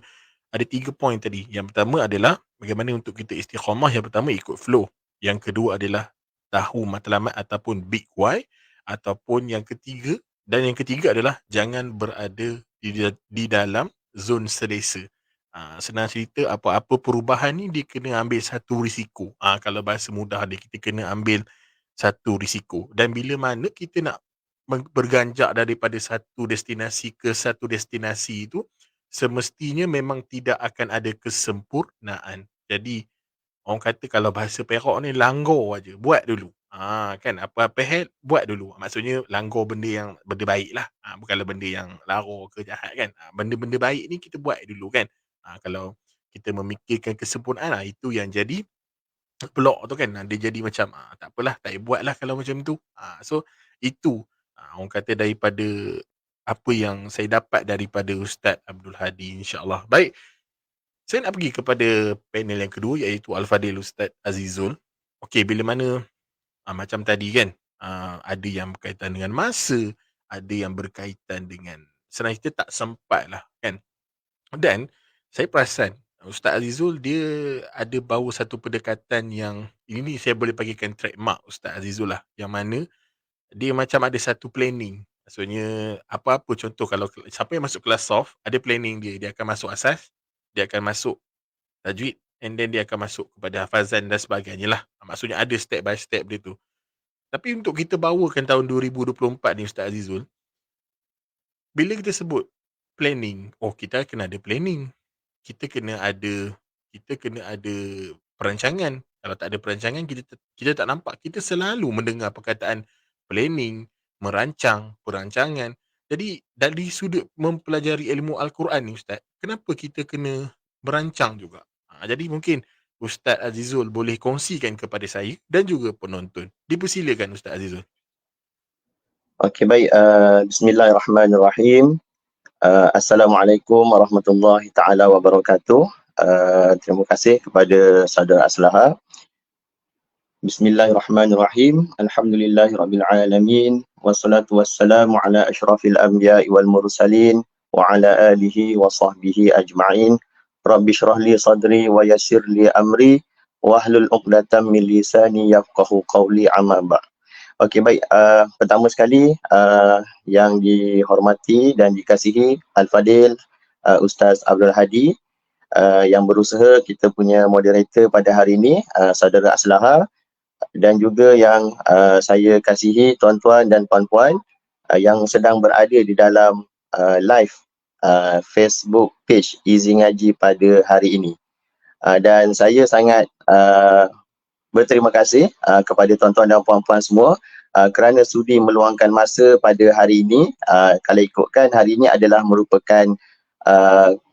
ada 3 poin tadi. Yang pertama adalah bagaimana untuk kita istiqamah. Yang pertama ikut flow. Yang kedua adalah tahu matlamat ataupun big why. Ataupun yang ketiga, dan yang ketiga adalah jangan berada di dalam zon selesa. Senang cerita, apa-apa perubahan ni dia kena ambil satu risiko. Kalau bahasa mudah dia, kita kena ambil satu risiko. Dan bila mana kita nak berganjak daripada satu destinasi ke satu destinasi itu, semestinya memang tidak akan ada kesempurnaan. Jadi orang kata kalau bahasa Perak ni langgar aja, buat dulu. Kan apa-apa hal buat dulu. Maksudnya langgar benda baik lah. Bukanlah benda yang lara ke jahat kan. Benda-benda baik ni kita buat dulu kan. Kalau kita memikirkan kesempurnaan, itu yang jadi blok tu kan. Dia jadi macam tak apalah, tak payah buat lah kalau macam tu. So itu orang kata daripada apa yang saya dapat daripada Ustaz Abdul Hadi, insyaAllah. Baik, saya nak pergi kepada panel yang kedua, iaitu Al-Fadil Ustaz Azizul. Okey, bila mana macam tadi kan, Ada yang berkaitan dengan masa, ada yang berkaitan dengan senang kita tak sempat lah kan. Dan saya perasan Ustaz Azizul dia ada bawa satu pendekatan yang ini saya boleh bagikan trademark Ustaz Azizul lah, yang mana dia macam ada satu planning. Maksudnya apa-apa, contoh kalau siapa yang masuk kelas soft ada planning dia. Dia akan masuk asas, dia akan masuk tajwid, and then dia akan masuk kepada hafazan dan sebagainya lah. Maksudnya ada step by step dia tu. Tapi untuk kita bawakan tahun 2024 ni Ustaz Azizul, bila kita sebut planning, oh kita kena ada planning. Kita kena ada perancangan. Kalau tak ada perancangan, kita tak nampak. Kita selalu mendengar perkataan planning, merancang, perancangan. Jadi dari sudut mempelajari ilmu Al-Quran ni Ustaz, kenapa kita kena merancang juga? Jadi mungkin Ustaz Azizul boleh kongsikan kepada saya dan juga penonton. Dipersilakan Ustaz Azizul. Okey, baik. Bismillahirrahmanirrahim. Assalamualaikum warahmatullahi taala wabarakatuh. Terima kasih kepada saudara Aslaha. Bismillahirrahmanirrahim. Alhamdulillahirabbil alamin. Wassalatu wassalamu ala asyrafil anbiya'i wal mursalin wa ala alihi wa sahbihi ajma'in. Rabbi shrah li sadri wa yassir li amri wahlul 'uqdatam min lisani yafqahu qawli, amma ba'd. Okey, baik. Pertama sekali, yang dihormati dan dikasihi Al-Fadil Ustaz Abdul Hadi, yang berusaha kita punya moderator pada hari ini, saudara Aslaha, dan juga yang saya kasihi tuan-tuan dan puan-puan yang sedang berada di dalam live Facebook page Easy Ngaji pada hari ini. Dan saya sangat berterima kasih kepada tuan-tuan dan puan-puan semua kerana sudi meluangkan masa pada hari ini. Kalau ikutkan, hari ini adalah merupakan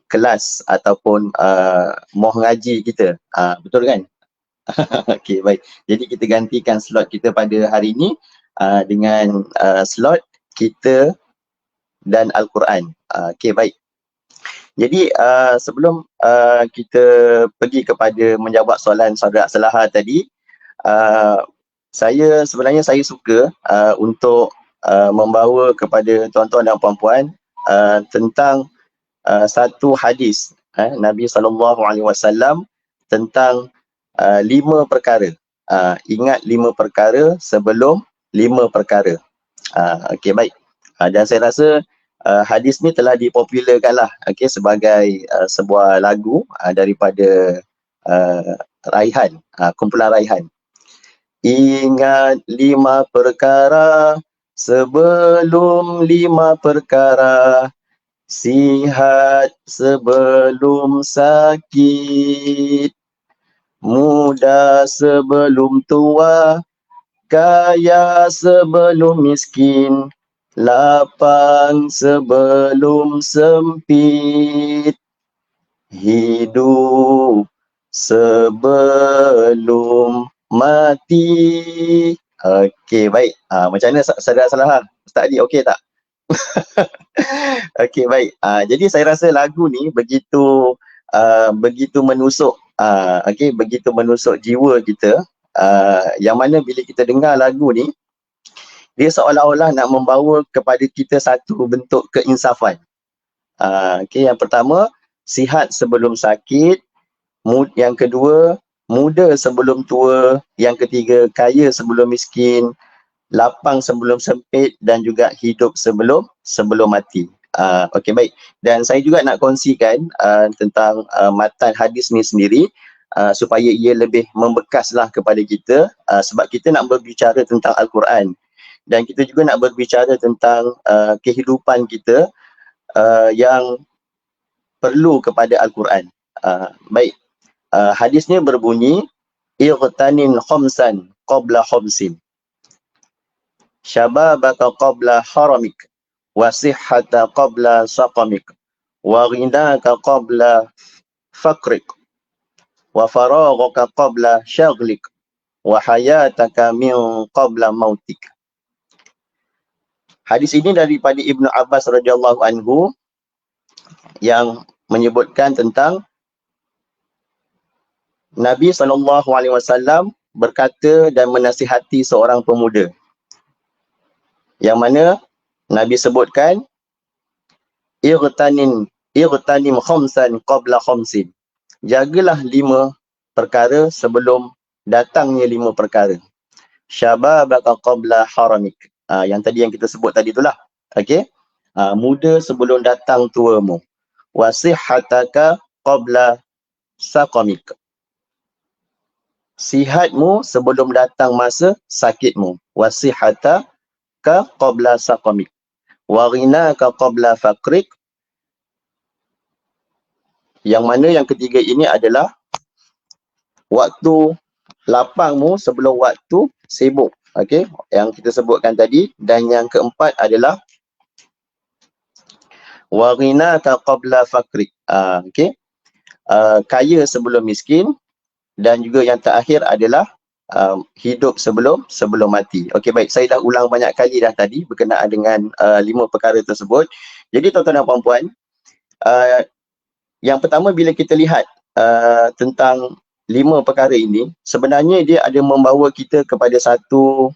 kelas ataupun moh ngaji kita. Betul kan? Okey, baik. Jadi kita gantikan slot kita pada hari ini dengan slot kita dan Al-Quran. Okey, baik. Jadi sebelum kita pergi kepada menjawab soalan saudara Aslaha tadi, saya suka untuk membawa kepada tuan-tuan dan puan-puan tentang satu hadis Nabi SAW tentang 5 perkara. Ingat 5 perkara sebelum 5 perkara. Okey, baik. Dan saya rasa hadis ni telah dipopularkan lah, sebagai sebuah lagu daripada Raihan, kumpulan Raihan. Ingat 5 perkara sebelum 5 perkara, sihat sebelum sakit, muda sebelum tua, kaya sebelum miskin, lapang sebelum sempit, hidup sebelum mati. Okey, baik. Macam mana saudara Aslaha? Ustaz Adi okey tak? Okey, baik. Jadi saya rasa lagu ni begitu menusuk, begitu menusuk jiwa kita, yang mana bila kita dengar lagu ni, dia seolah-olah nak membawa kepada kita satu bentuk keinsafan. Yang pertama, sihat sebelum sakit. Yang kedua, muda sebelum tua. Yang ketiga, kaya sebelum miskin. Lapang sebelum sempit. Dan juga hidup sebelum mati. Okey, baik. Dan saya juga nak kongsikan tentang matan hadis ni sendiri, supaya ia lebih membekaslah kepada kita, sebab kita nak berbicara tentang Al-Quran. Dan kita juga nak berbicara tentang kehidupan kita yang perlu kepada Al-Quran. Baik, hadisnya berbunyi, Ightanim khamsan qabla khamsin, syababaka qabla haramik, wa sihhata qabla saqamik, wa ghinaka qabla fakrik, wa faraghaka qabla syaghlik, wa hayataka min qabla mautik. Hadis ini daripada Ibnu Abbas radhiyallahu anhu yang menyebutkan tentang Nabi SAW berkata dan menasihati seorang pemuda. yang mana Nabi sebutkan irtanim khamsan qabla khamsin. Jagalah 5 perkara sebelum datangnya 5 perkara. Syababaka qabla haramik. Yang tadi yang kita sebut tadi itulah. Okey. Muda sebelum datang tuamu. Wasihhataka qabla saqamik. Sihatmu sebelum datang masa sakitmu. Wasihhataka qabla saqamik. Wa ghinaka qabla faqrik. Yang mana yang ketiga ini adalah waktu lapangmu sebelum waktu sibuk. Okey, yang kita sebutkan tadi. Dan yang keempat adalah wa ghinaka qabla faqrik. Okey. Kaya sebelum miskin, dan juga yang terakhir adalah hidup sebelum mati. Okey, baik, saya dah ulang banyak kali dah tadi berkenaan dengan 5 perkara tersebut. Jadi tuan-tuan dan puan-puan, yang pertama bila kita lihat tentang 5 perkara ini, sebenarnya dia ada membawa kita kepada satu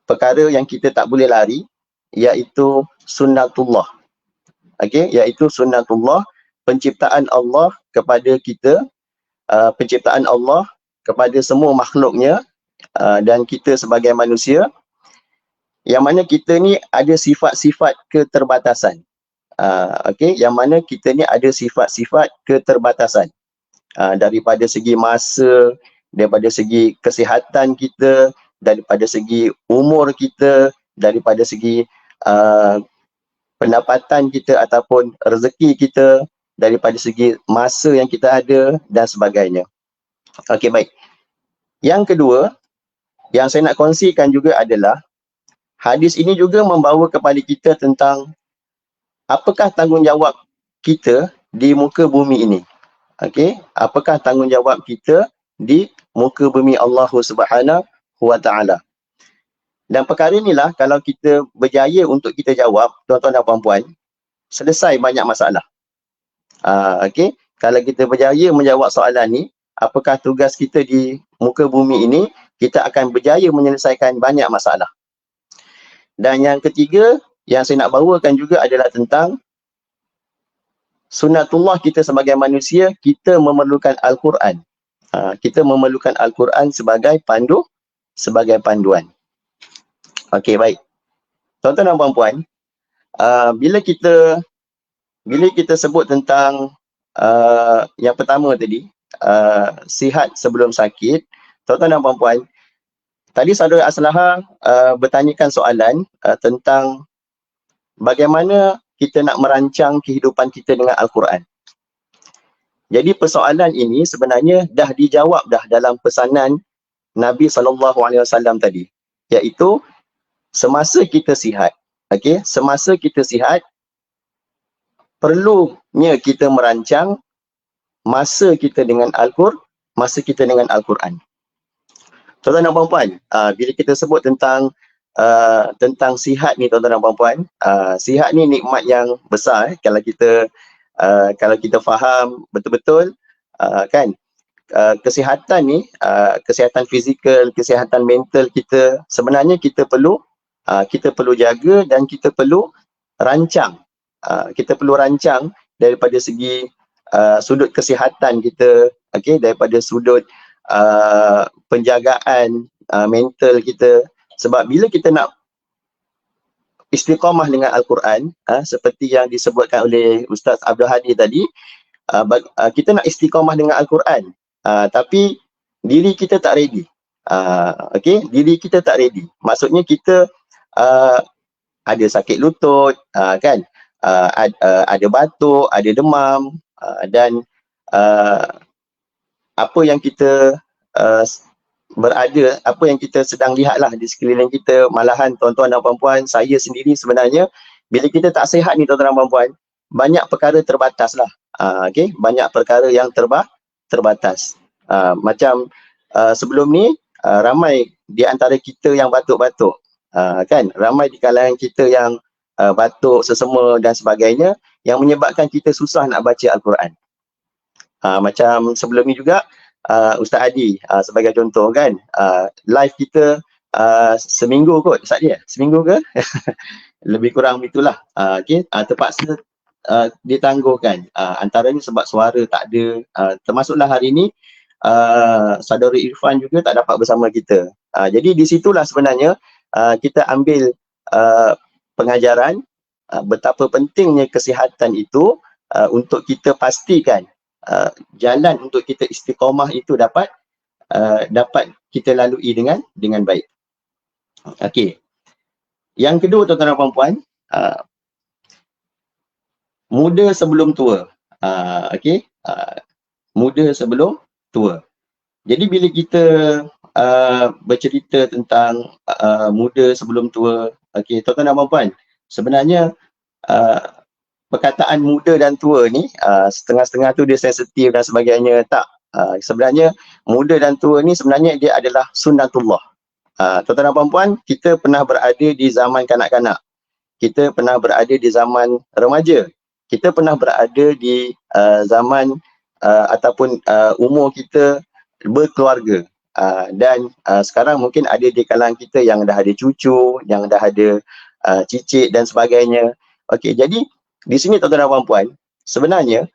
perkara yang kita tak boleh lari, iaitu sunnatullah. Okey, iaitu sunnatullah, penciptaan Allah kepada kita, penciptaan Allah kepada semua makhluknya, dan kita sebagai manusia, yang mana kita ni ada sifat-sifat keterbatasan. Okey, yang mana kita ni ada sifat-sifat keterbatasan. Daripada segi masa, daripada segi kesihatan kita, daripada segi umur kita, daripada segi pendapatan kita ataupun rezeki kita, daripada segi masa yang kita ada dan sebagainya. Okey, baik. Yang kedua, yang saya nak kongsikan juga adalah hadis ini juga membawa kepada kita tentang apakah tanggungjawab kita di muka bumi ini. Okey, apakah tanggungjawab kita di muka bumi Allah Subhanahu wa taala. Dan perkara inilah kalau kita berjaya untuk kita jawab, tuan-tuan dan puan-puan, selesai banyak masalah. Okey, kalau kita berjaya menjawab soalan ni, apakah tugas kita di muka bumi ini, kita akan berjaya menyelesaikan banyak masalah. Dan yang ketiga yang saya nak bawakan juga adalah tentang sunnatullah kita sebagai manusia, kita memerlukan Al-Quran. Kita memerlukan Al-Quran sebagai panduan. Okey, baik. Tuan-tuan dan puan-puan, bila kita sebut tentang yang pertama tadi, sihat sebelum sakit, tuan-tuan dan puan-puan, tadi saudara Aslaha bertanyakan soalan tentang bagaimana kita nak merancang kehidupan kita dengan Al-Quran. Jadi persoalan ini sebenarnya dah dijawab dah dalam pesanan Nabi SAW tadi, iaitu semasa kita sihat, okey, semasa kita sihat, perlunya kita merancang masa kita dengan Al-Quran. Tuan-tuan dan puan-puan, bila kita sebut tentang sihat ni, tuan-tuan dan puan-puan, sihat ni nikmat yang besar kalau kita faham betul-betul, kan. Kesihatan ni, kesihatan fizikal, kesihatan mental kita, sebenarnya kita perlu jaga dan kita perlu rancang. Kita perlu rancang daripada segi sudut kesihatan kita, okey, daripada sudut penjagaan mental kita. Sebab bila kita nak istiqamah dengan Al-Quran, seperti yang disebutkan oleh Ustaz Abdul Hadi tadi, kita nak istiqamah dengan Al-Quran, tapi diri kita tak ready. Okey, diri kita tak ready. Maksudnya kita ada sakit lutut, kan, ada batuk, ada demam, dan apa yang kita apa yang kita sedang lihatlah di sekeliling kita, malahan tuan-tuan dan puan-puan, saya sendiri sebenarnya, bila kita tak sihat ni tuan-tuan dan puan-puan, banyak perkara terbatas lah. Okey, banyak perkara yang terbatas. Macam sebelum ni, ramai di antara kita yang batuk-batuk, kan, ramai di kalangan kita yang batuk, sesema dan sebagainya, yang menyebabkan kita susah nak baca Al-Quran. Macam sebelum ni juga, Ustaz Adi sebagai contoh, kan, live kita seminggu kot Ustaz dia. Seminggu ke? Lebih kurang itulah. Terpaksa ditangguhkan. Antaranya sebab suara tak ada. Termasuklah hari ini saudara Irfan juga tak dapat bersama kita. Jadi di situlah sebenarnya kita ambil pengajaran betapa pentingnya kesihatan itu untuk kita pastikan jalan untuk kita istiqamah itu dapat kita lalui dengan baik. Okey. Yang kedua tuan-tuan dan puan-puan, muda sebelum tua. Muda sebelum tua. Jadi bila kita bercerita tentang muda sebelum tua, tuan-tuan dan puan-puan, sebenarnya perkataan muda dan tua ni setengah-setengah tu dia sensitif dan sebagainya. Tak. Sebenarnya muda dan tua ni sebenarnya dia adalah sunnatullah. Tuan-tuan dan puan-puan, kita pernah berada di zaman kanak-kanak. Kita pernah berada di zaman remaja. Kita pernah berada di zaman ataupun umur kita berkeluarga. Dan sekarang mungkin ada di kalangan kita yang dah ada cucu, yang dah ada cicit dan sebagainya. Okey, jadi di sini tuan-tuan dan puan-puan, sebenarnya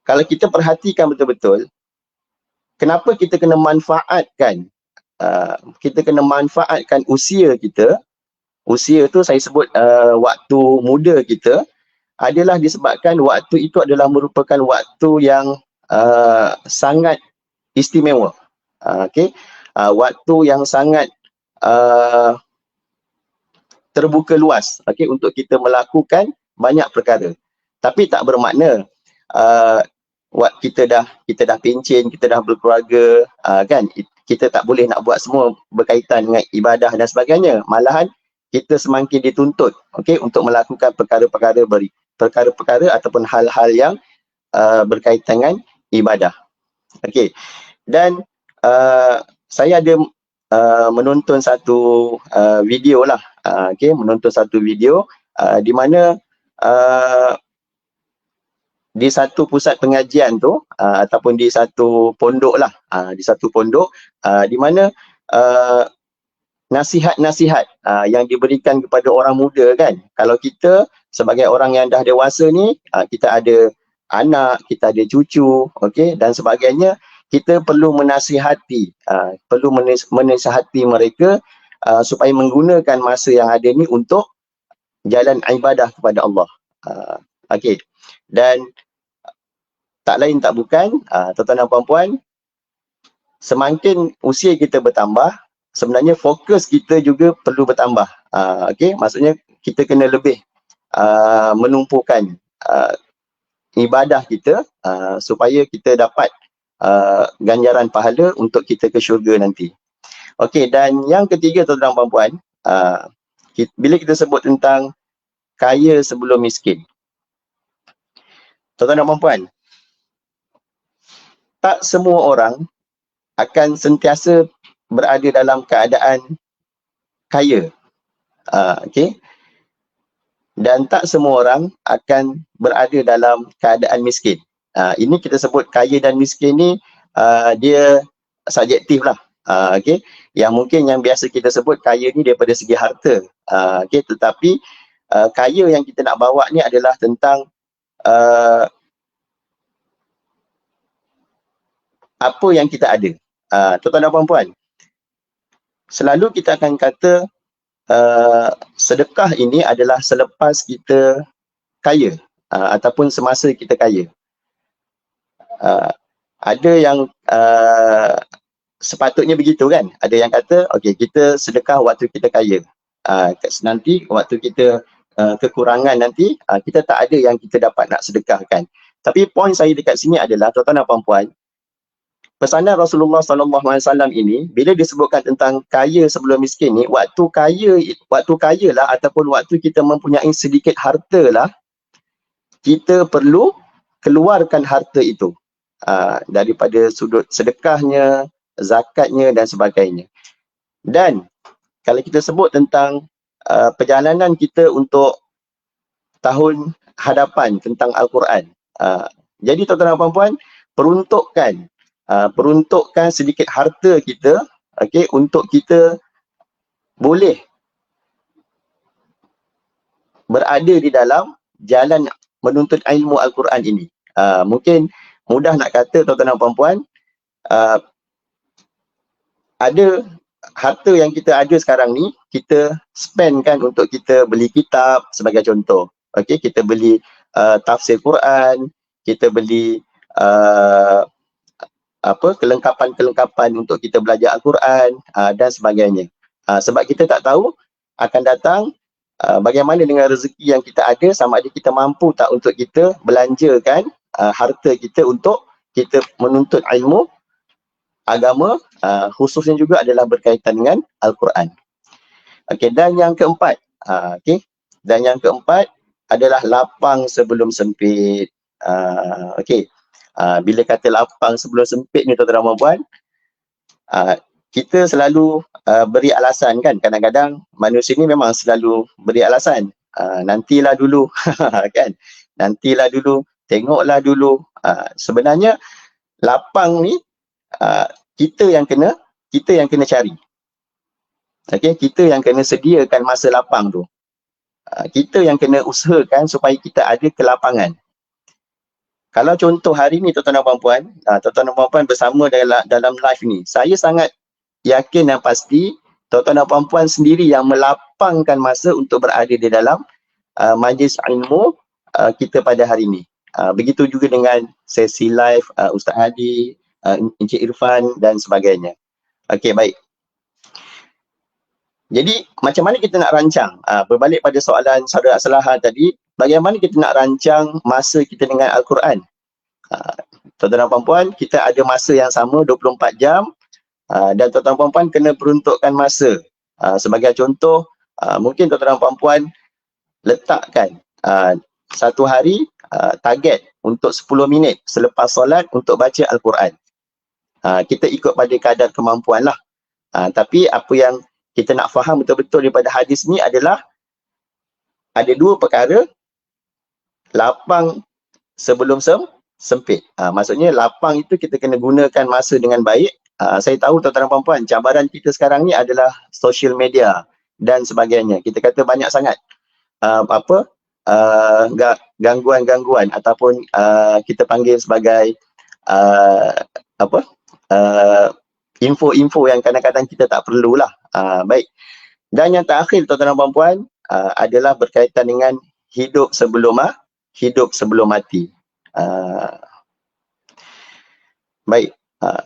kalau kita perhatikan betul-betul, kenapa kita kena manfaatkan usia kita. Usia tu saya sebut waktu muda kita adalah disebabkan waktu itu adalah merupakan waktu yang sangat istimewa. Waktu yang sangat terbuka luas untuk kita melakukan banyak perkara. Tapi tak bermakna kita dah pencen, kita dah berkeluarga, kan, kita tak boleh nak buat semua berkaitan dengan ibadah dan sebagainya. Malahan kita semakin dituntut untuk melakukan perkara-perkara ataupun hal-hal yang berkaitan dengan ibadah. Dan saya ada menonton satu video lah, menonton satu video di mana di satu pusat pengajian tu ataupun di satu pondok lah, di mana nasihat-nasihat yang diberikan kepada orang muda kan. Kalau kita sebagai orang yang dah dewasa ni, kita ada anak, kita ada cucu, dan sebagainya, kita perlu menasihati, mereka supaya menggunakan masa yang ada ni untuk jalan ibadah kepada Allah. Dan tak lain tak bukan, tuan-tuan dan puan-puan, semakin usia kita bertambah, sebenarnya fokus kita juga perlu bertambah. Maksudnya kita kena lebih menumpukan ibadah kita supaya kita dapat ganjaran pahala untuk kita ke syurga nanti. Dan yang ketiga tuan-tuan dan puan-puan, bila kita sebut tentang kaya sebelum miskin, tuan-tuan dan puan-puan, tak semua orang akan sentiasa berada dalam keadaan kaya. Dan tak semua orang akan berada dalam keadaan miskin. Ini kita sebut kaya dan miskin ni dia subjektif lah. Yang mungkin yang biasa kita sebut kaya ni daripada segi harta. Tetapi kaya yang kita nak bawa ni adalah tentang apa yang kita ada. Tuan-tuan dan puan-puan, selalu kita akan kata sedekah ini adalah selepas kita kaya ataupun semasa kita kaya. Ada yang sepatutnya begitu kan. Ada yang kata kita sedekah waktu kita kaya. Nanti waktu kita kekurangan nanti, kita tak ada yang kita dapat nak sedekahkan. Tapi poin saya dekat sini adalah tuan-tuan dan puan-puan, pesanan Rasulullah SAW ini bila disebutkan tentang kaya sebelum miskin ni, waktu kaya lah ataupun waktu kita mempunyai sedikit harta lah, kita perlu keluarkan harta itu daripada sudut sedekahnya, zakatnya dan sebagainya. Dan kalau kita sebut tentang perjalanan kita untuk tahun hadapan tentang Al-Quran, jadi tuan-tuan dan puan-puan, peruntukkan sedikit harta kita untuk kita boleh berada di dalam jalan menuntut ilmu Al-Quran ini. Mungkin mudah nak kata tuan-tuan dan puan-puan, ada harta yang kita ada sekarang ni, kita spend kan untuk kita beli kitab sebagai contoh. Okey, kita beli tafsir Quran, kita beli kelengkapan-kelengkapan untuk kita belajar Al-Quran dan sebagainya. Sebab kita tak tahu akan datang bagaimana dengan rezeki yang kita ada, sama ada kita mampu tak untuk kita belanjakan harta kita untuk kita menuntut ilmu agama, khususnya juga adalah berkaitan dengan Al-Quran. Okey, dan yang keempat, adalah lapang sebelum sempit. Okey, bila kata lapang sebelum sempit ni tuan-tuan dan puan, kita selalu beri alasan kan, kadang-kadang manusia ni memang selalu beri alasan, nantilah dulu kan, nantilah dulu, tengoklah dulu. Sebenarnya lapang ni kita yang kena cari. Okey, kita yang kena sediakan masa lapang tu. Kita yang kena usahakan supaya kita ada kelapangan. Kalau contoh hari ni tuan-tuan dan puan-puan, tuan-tuan dan puan-puan bersama dalam live ni, saya sangat yakin dan pasti tuan-tuan dan puan-puan sendiri yang melapangkan masa untuk berada di dalam majlis ilmu kita pada hari ni. Begitu juga dengan sesi live Ustaz Hadi, Encik Irfan dan sebagainya. Okey, baik. Jadi macam mana kita nak rancang? Berbalik pada soalan saudara Asalaha tadi, bagaimana kita nak rancang masa kita dengan Al-Quran? Tuan-tuan dan puan-puan, kita ada masa yang sama 24 jam dan tuan-tuan dan puan-puan kena peruntukkan masa. Sebagai contoh, mungkin tuan-tuan dan puan-puan letakkan satu hari target untuk 10 minit selepas solat untuk baca Al-Quran. Kita ikut pada kadar kemampuan lah. Tapi apa yang kita nak faham betul-betul daripada hadis ni adalah ada dua perkara, lapang sebelum sempit. Maksudnya lapang itu kita kena gunakan masa dengan baik. Saya tahu tuan-tuan dan puan-puan, cabaran kita sekarang ni adalah social media dan sebagainya. Kita kata banyak sangat gangguan-gangguan ataupun kita panggil sebagai info-info yang kadang-kadang kita tak perlulah. Baik. Dan yang terakhir tuan-tuan dan puan-puan adalah berkaitan dengan hidup sebelum mati. Baik.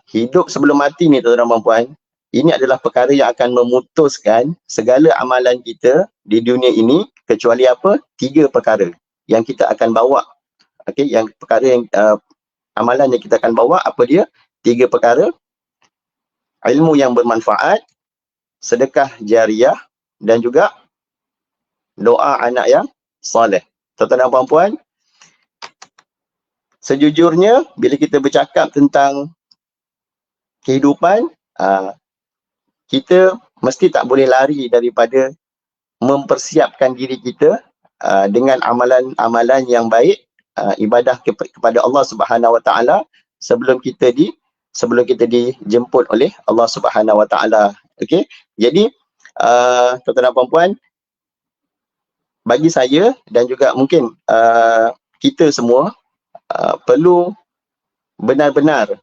Hidup sebelum mati ni tuan-tuan dan puan-puan, ini adalah perkara yang akan memutuskan segala amalan kita di dunia ini, kecuali apa? 3 perkara yang kita akan bawa. Okey, yang perkara yang amalan yang kita akan bawa apa dia? 3 perkara. Ilmu yang bermanfaat, sedekah jariah dan juga doa anak yang soleh. Tuan-tuan dan puan-puan, sejujurnya bila kita bercakap tentang kehidupan, kita mesti tak boleh lari daripada mempersiapkan diri kita dengan amalan-amalan yang baik, ibadah kepada Allah Subhanahu Wa Taala sebelum kita dijemput oleh Allah Subhanahu Wa Taala. Okey. Jadi tuan-tuan dan puan-puan, bagi saya dan juga mungkin kita semua perlu benar-benar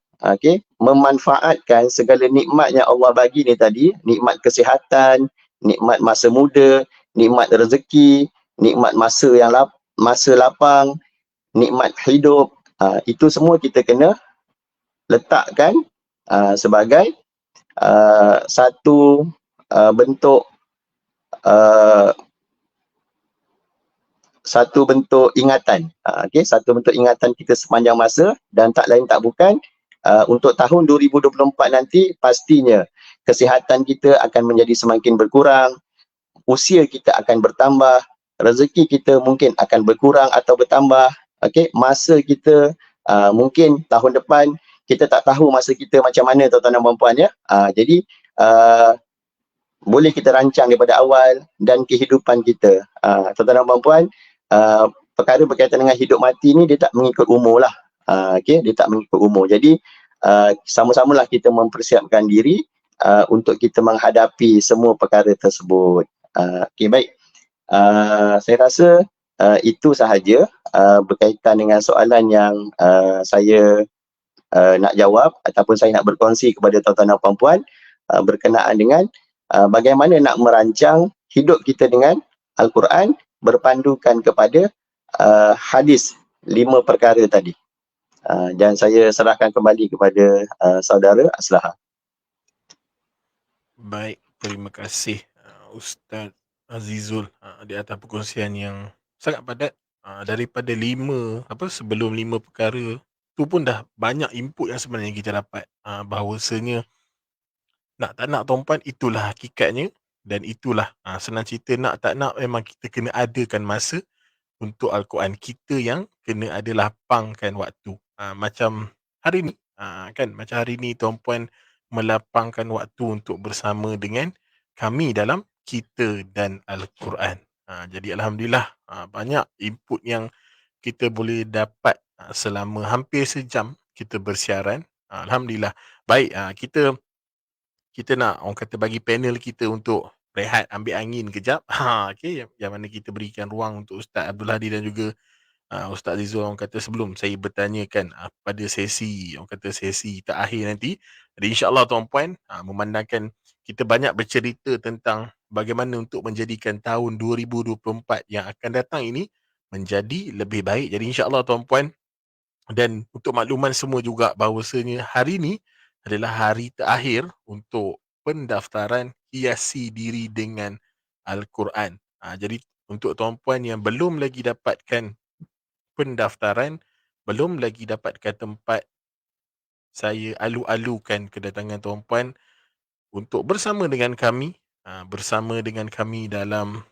memanfaatkan segala nikmat yang Allah bagi ni tadi, nikmat kesihatan, nikmat masa muda, nikmat rezeki, nikmat masa lapang, nikmat hidup. Itu semua kita kena letakkan sebagai satu bentuk ingatan. Satu bentuk ingatan kita sepanjang masa, dan tak lain tak bukan untuk tahun 2024 nanti pastinya kesihatan kita akan menjadi semakin berkurang, usia kita akan bertambah, rezeki kita mungkin akan berkurang atau bertambah. Masa kita mungkin tahun depan kita tak tahu masa kita macam mana tuan-tuan dan puan-puan ya. Jadi boleh kita rancang daripada awal dan kehidupan kita. Tuan-tuan dan puan-puan, perkara berkaitan dengan hidup mati ni dia tak mengikut umur lah. Dia tak mengikut umur. Jadi sama-samalah kita mempersiapkan diri untuk kita menghadapi semua perkara tersebut. Okey, baik. Saya rasa itu sahaja berkaitan dengan soalan yang saya nak jawab ataupun saya nak berkongsi kepada tuan-tuan dan puan-puan berkenaan dengan bagaimana nak merancang hidup kita dengan Al-Quran berpandukan kepada hadis 5 perkara tadi. Dan saya serahkan kembali kepada saudara Aslaha. Baik, terima kasih Ustaz Azizul di atas perkongsian yang sangat padat daripada sebelum 5 perkara tu pun dah banyak input yang sebenarnya kita dapat bahawasanya nak tak nak tuan-puan itulah hakikatnya dan itulah senang cerita nak tak nak memang kita kena adakan masa untuk Al-Quran. Kita yang kena ada lapangkan waktu. Macam hari ni macam hari ni tuan-puan melapangkan waktu untuk bersama dengan kami dalam Kita dan Al-Quran. Jadi alhamdulillah banyak input yang kita boleh dapat selama hampir sejam kita bersiaran. Alhamdulillah. Baik, kita nak orang kata bagi panel kita untuk rehat, ambil angin kejap. Okey, yang mana kita berikan ruang untuk Ustaz Abdul Hadi dan juga Ustaz Azizul orang kata sebelum saya bertanyakan pada sesi orang kata sesi terakhir nanti. Jadi insya-Allah tuan-puan memandangkan kita banyak bercerita tentang bagaimana untuk menjadikan tahun 2024 yang akan datang ini menjadi lebih baik. Jadi insya-Allah tuan-puan dan untuk makluman semua juga bahawasanya hari ini adalah hari terakhir untuk pendaftaran hiasi diri dengan Al-Quran. Jadi untuk tuan-puan yang belum lagi dapatkan pendaftaran, belum lagi dapatkan tempat, saya alu-alukan kedatangan tuan-puan untuk bersama dengan kami dalam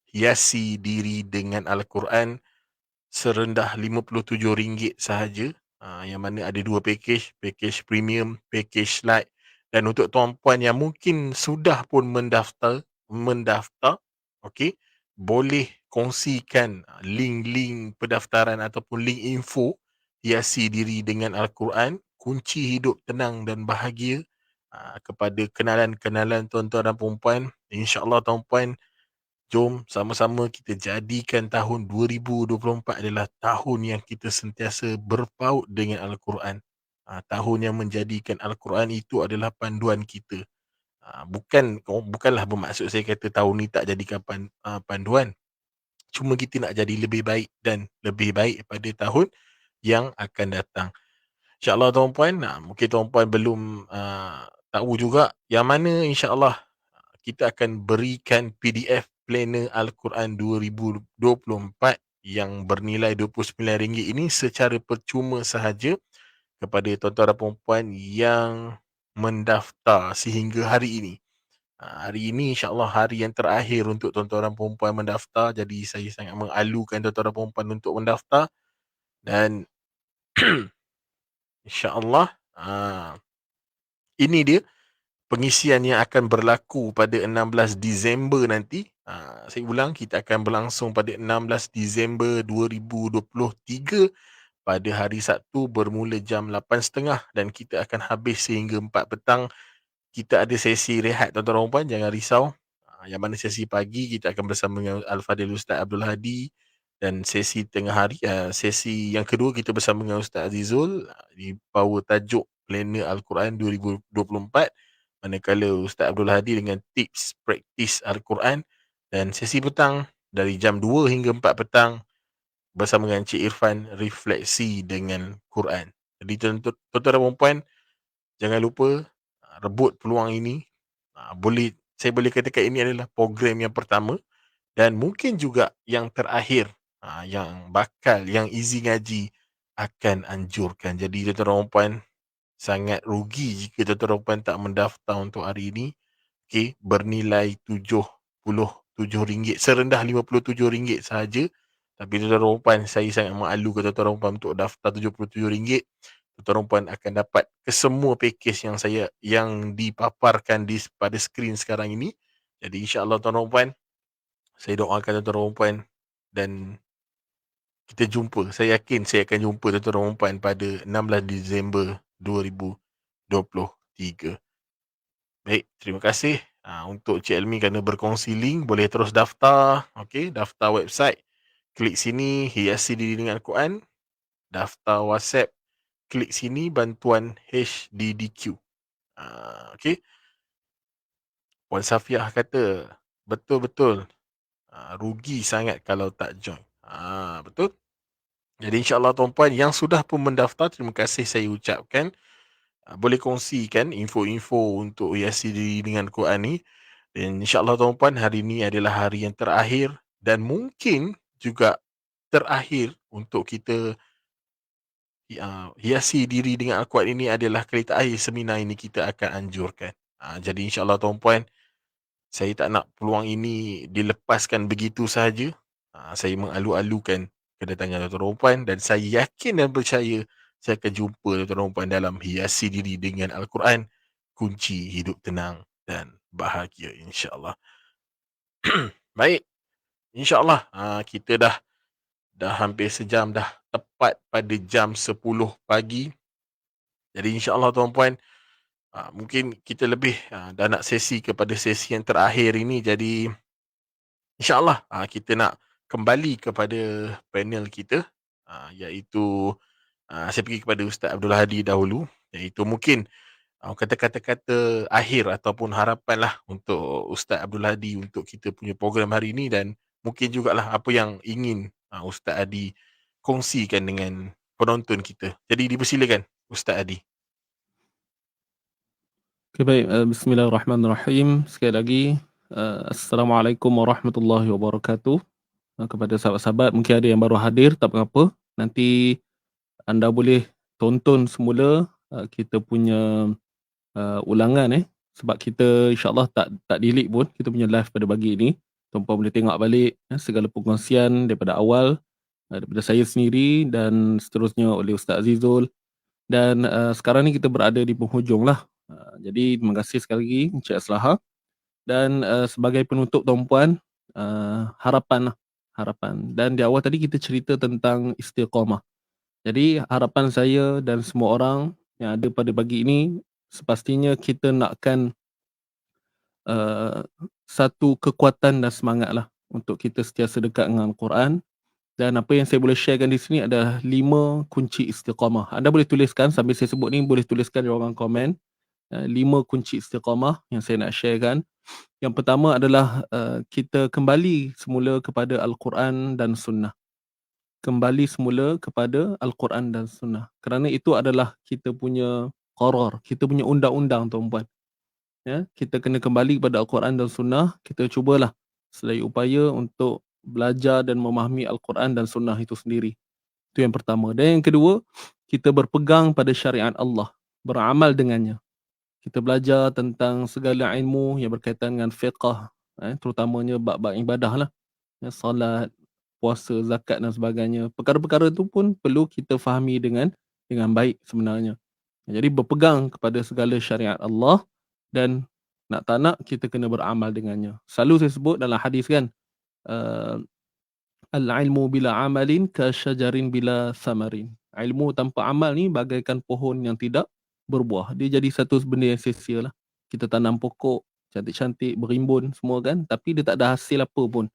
hiasi diri dengan Al-Quran serendah RM57 sahaja. Yang mana ada 2 package premium, package light. Dan untuk tuan-puan yang mungkin sudah pun mendaftar, okey, boleh kongsikan link-link pendaftaran ataupun link info hiasi diri dengan Al-Quran, kunci hidup tenang dan bahagia kepada kenalan-kenalan tuan-tuan dan puan-puan. InsyaAllah tuan-puan, jom sama-sama kita jadikan tahun 2024 adalah tahun yang kita sentiasa berpaut dengan Al-Quran. Tahun yang menjadikan Al-Quran itu adalah panduan kita. Bukanlah bermaksud saya kata tahun ni tak jadikan panduan. Cuma kita nak jadi lebih baik dan lebih baik pada tahun yang akan datang. InsyaAllah tuan-puan, mungkin tuan-puan belum tahu juga yang mana insyaAllah kita akan berikan PDF planner Al-Quran 2024 yang bernilai RM29 ini secara percuma sahaja kepada tuan-tuan dan puan-puan yang mendaftar sehingga hari ini. Hari ini insyaAllah hari yang terakhir untuk tuan-tuan dan puan-puan mendaftar. Jadi saya sangat mengalukan tuan-tuan dan puan-puan untuk mendaftar. Dan insyaAllah ini dia pengisian yang akan berlaku pada 16 Disember nanti. Saya ulang, kita akan berlangsung pada 16 Disember 2023 pada hari Sabtu bermula jam 8.30 dan kita akan habis sehingga 4 petang. Kita ada sesi rehat tuan-tuan dan puan, jangan risau. Yang mana sesi pagi kita akan bersama dengan Al-Fadhil Ustaz Abdul Hadi dan sesi tengah hari, sesi yang kedua kita bersama dengan Ustaz Azizul di bawah tajuk Planner Al-Quran 2024. Manakala Ustaz Abdul Hadi dengan tips praktis Al-Quran. Dan sesi petang dari jam 2 hingga 4 petang bersama dengan Cik Irfan refleksi dengan Quran. Jadi tuan-tuan dan puan-puan, jangan lupa rebut peluang ini. Saya boleh katakan ini adalah program yang pertama dan mungkin juga yang terakhir yang easy ngaji akan anjurkan. Jadi tuan-tuan dan puan, sangat rugi jika tuan-tuan dan puan tak mendaftar untuk hari ini. Okey, bernilai RM77, serendah RM57 sahaja. Tapi tuan-tuan dan puan, saya sangat mengalukan tuan-tuan dan puan untuk daftar RM77. Tuan-tuan dan puan akan dapat kesemua package yang dipaparkan pada skrin sekarang ini. Jadi insya-Allah tuan-tuan dan puan, saya doakan tuan-tuan dan puan dan kita jumpa. Saya yakin saya akan jumpa tuan-tuan dan puan pada 16 Disember 2023. Baik, terima kasih untuk Cik Elmi kerana berkongsi link. Boleh terus daftar. Okey, daftar website. Klik sini, hiasi diri dengan Al-Quran. Daftar WhatsApp. Klik sini, bantuan HDDQ. Okey. Puan Safiah kata, betul-betul. Rugi sangat kalau tak join. Betul. Jadi insyaAllah tuan-puan yang sudah pun mendaftar, terima kasih saya ucapkan. Boleh kongsikan info-info untuk hiasi diri dengan Quran ni. Dan insyaAllah tuan-puan, hari ini adalah hari yang terakhir dan mungkin juga terakhir untuk kita hiasi diri dengan Al-Quran ini adalah kali terakhir seminar ini kita akan anjurkan. Jadi insyaAllah tuan-puan, saya tak nak peluang ini dilepaskan begitu sahaja. Saya mengalu-alukan kedatangan tuan-tuan puan dan saya yakin dan percaya saya akan jumpa tuan-tuan puan dalam hiasi diri dengan Al-Quran, kunci hidup tenang dan bahagia insya-Allah. Baik, insya-Allah kita dah hampir sejam dah, tepat pada jam 10 pagi. Jadi insya-Allah tuan-puan, mungkin kita lebih dah nak sesi kepada sesi yang terakhir ini. Jadi InsyaAllah kita nak kembali kepada panel kita, iaitu saya pergi kepada Ustaz Abdul Hadi dahulu, iaitu mungkin kata-kata akhir ataupun harapanlah untuk Ustaz Abdul Hadi untuk kita punya program hari ini, dan mungkin jugalah apa yang ingin Ustaz Hadi kongsikan dengan penonton kita. Jadi dipersilakan Ustaz Hadi. Okay, baik. Bismillahirrahmanirrahim. Sekali lagi, Assalamualaikum warahmatullahi wabarakatuh. Kepada sahabat-sahabat, mungkin ada yang baru hadir, tak mengapa. Nanti anda boleh tonton semula kita punya ulangan sebab kita insyaAllah tak delete pun kita punya live pada pagi ini. Tuan-puan boleh tengok balik segala perkongsian daripada awal, daripada saya sendiri dan seterusnya oleh Ustaz Azizul. Dan sekarang ni kita berada di penghujung lah. Jadi terima kasih sekali lagi Encik Aslaha. Dan sebagai penutup tuan-puan, harapan. Dan di awal tadi kita cerita tentang istiqamah. Jadi harapan saya dan semua orang yang ada pada pagi ini, sepastinya kita nakkan satu kekuatan dan semangat lah untuk kita sentiasa dekat dengan Al-Quran. Dan apa yang saya boleh sharekan di sini adalah 5 kunci istiqamah. Anda boleh tuliskan sambil saya sebut ni, boleh tuliskan di ruangan komen. 5 kunci istiqamah yang saya nak sharekan. Yang pertama adalah kita kembali semula kepada Al-Quran dan Sunnah. Kembali semula kepada Al-Quran dan Sunnah. Kerana itu adalah kita punya qarar, kita punya undang-undang tuan-puan. Ya, kita kena kembali kepada Al-Quran dan Sunnah. Kita cubalah sedaya upaya untuk belajar dan memahami Al-Quran dan Sunnah itu sendiri. Itu yang pertama. Dan yang kedua, kita berpegang pada syariat Allah, beramal dengannya. Kita belajar tentang segala ilmu yang berkaitan dengan fiqh, terutamanya bab-bab ibadah lah, salat, puasa, zakat dan sebagainya. Perkara-perkara itu pun perlu kita fahami dengan baik sebenarnya. Jadi berpegang kepada segala syariat Allah, dan nak tak nak kita kena beramal dengannya. Selalu saya sebut dalam hadis kan, al-ilmu bila amalin ka syajarin bila samarin. Ilmu tanpa amal ni bagaikan pohon yang tidak berbuah. Dia jadi satu benda yang sia-sia lah. Kita tanam pokok cantik-cantik, berimbun semua kan, tapi dia tak ada hasil apa pun.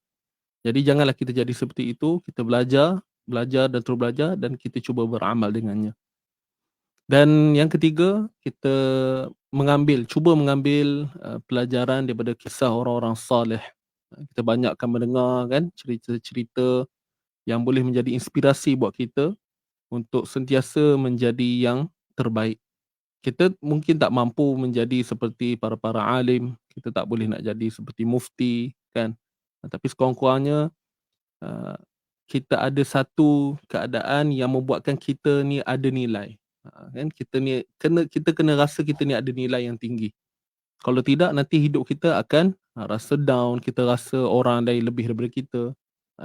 Jadi janganlah kita jadi seperti itu. Kita belajar dan terus belajar, dan kita cuba beramal dengannya. Dan yang ketiga, kita cuba mengambil pelajaran daripada kisah orang-orang salih. Kita banyak akan mendengar kan cerita-cerita yang boleh menjadi inspirasi buat kita untuk sentiasa menjadi yang terbaik. Kita mungkin tak mampu menjadi seperti para alim, kita tak boleh nak jadi seperti mufti kan. Tapi sekurang-kurangnya kita ada satu keadaan yang membuatkan kita ni ada nilai. Kan kita kena rasa kita ni ada nilai yang tinggi. Kalau tidak, nanti hidup kita akan rasa down, kita rasa orang lain lebih daripada kita.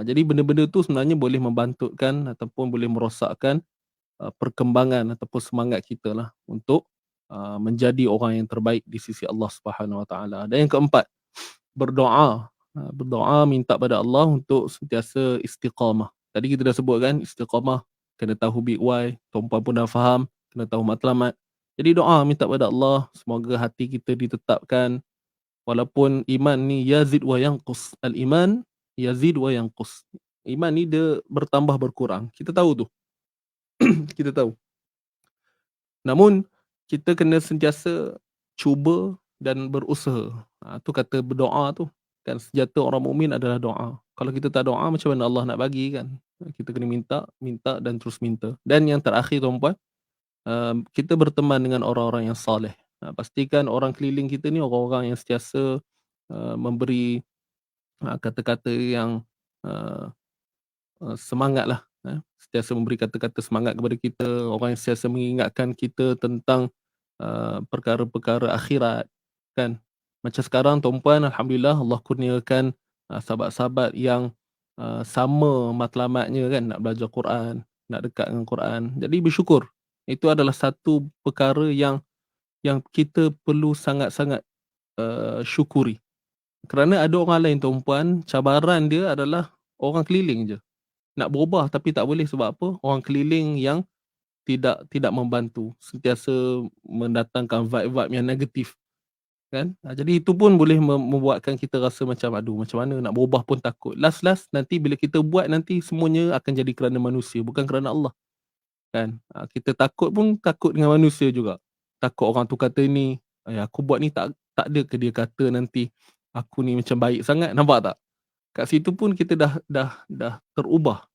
Jadi benda-benda tu sebenarnya boleh membantutkan ataupun boleh merosakkan perkembangan ataupun semangat kita lah untuk menjadi orang yang terbaik di sisi Allah Subhanahu Wa Taala. Dan yang keempat, berdoa minta pada Allah untuk sentiasa istiqamah. Tadi kita dah sebut kan, istiqamah kena tahu big why, tuan-puan pun dah faham, kena tahu matlamat. Jadi doa minta pada Allah semoga hati kita ditetapkan, walaupun iman ni yazid wa yanqus. Al-iman yazid wa yanqus. Iman ni dia bertambah berkurang. Kita tahu tu. Kita tahu. Namun kita kena sentiasa cuba dan berusaha. Tu kata berdoa tu. Kan senjata orang mukmin adalah doa. Kalau kita tak doa, macam mana Allah nak bagi kan? Kita kena minta, minta dan terus minta. Dan yang terakhir tuan-puan, kita berteman dengan orang-orang yang soleh. Pastikan orang keliling kita ni orang-orang yang sentiasa memberi kata-kata yang semangat lah. Sentiasa memberi kata-kata semangat kepada kita. Orang yang sentiasa mengingatkan kita tentang perkara-perkara akhirat. Kan? Macam sekarang tuan-puan, Alhamdulillah Allah kurniakan sahabat-sahabat yang sama matlamatnya kan, nak belajar Quran, nak dekat dengan Quran. Jadi bersyukur. Itu adalah satu perkara yang kita perlu sangat-sangat syukuri. Kerana ada orang lain tuan-puan, cabaran dia adalah orang keliling je. Nak berubah tapi tak boleh sebab apa? Orang keliling yang tidak membantu, sentiasa mendatangkan vibe-vibe yang negatif. Kan? Jadi itu pun boleh membuatkan kita rasa macam aduh macam mana nak berubah pun takut. Last nanti bila kita buat nanti semuanya akan jadi kerana manusia, bukan kerana Allah. Kan? Kita takut pun takut dengan manusia juga. Takut orang tu kata ni, aku buat ni tak ada ke dia kata nanti aku ni macam baik sangat, nampak tak? Kat situ pun kita dah terubah.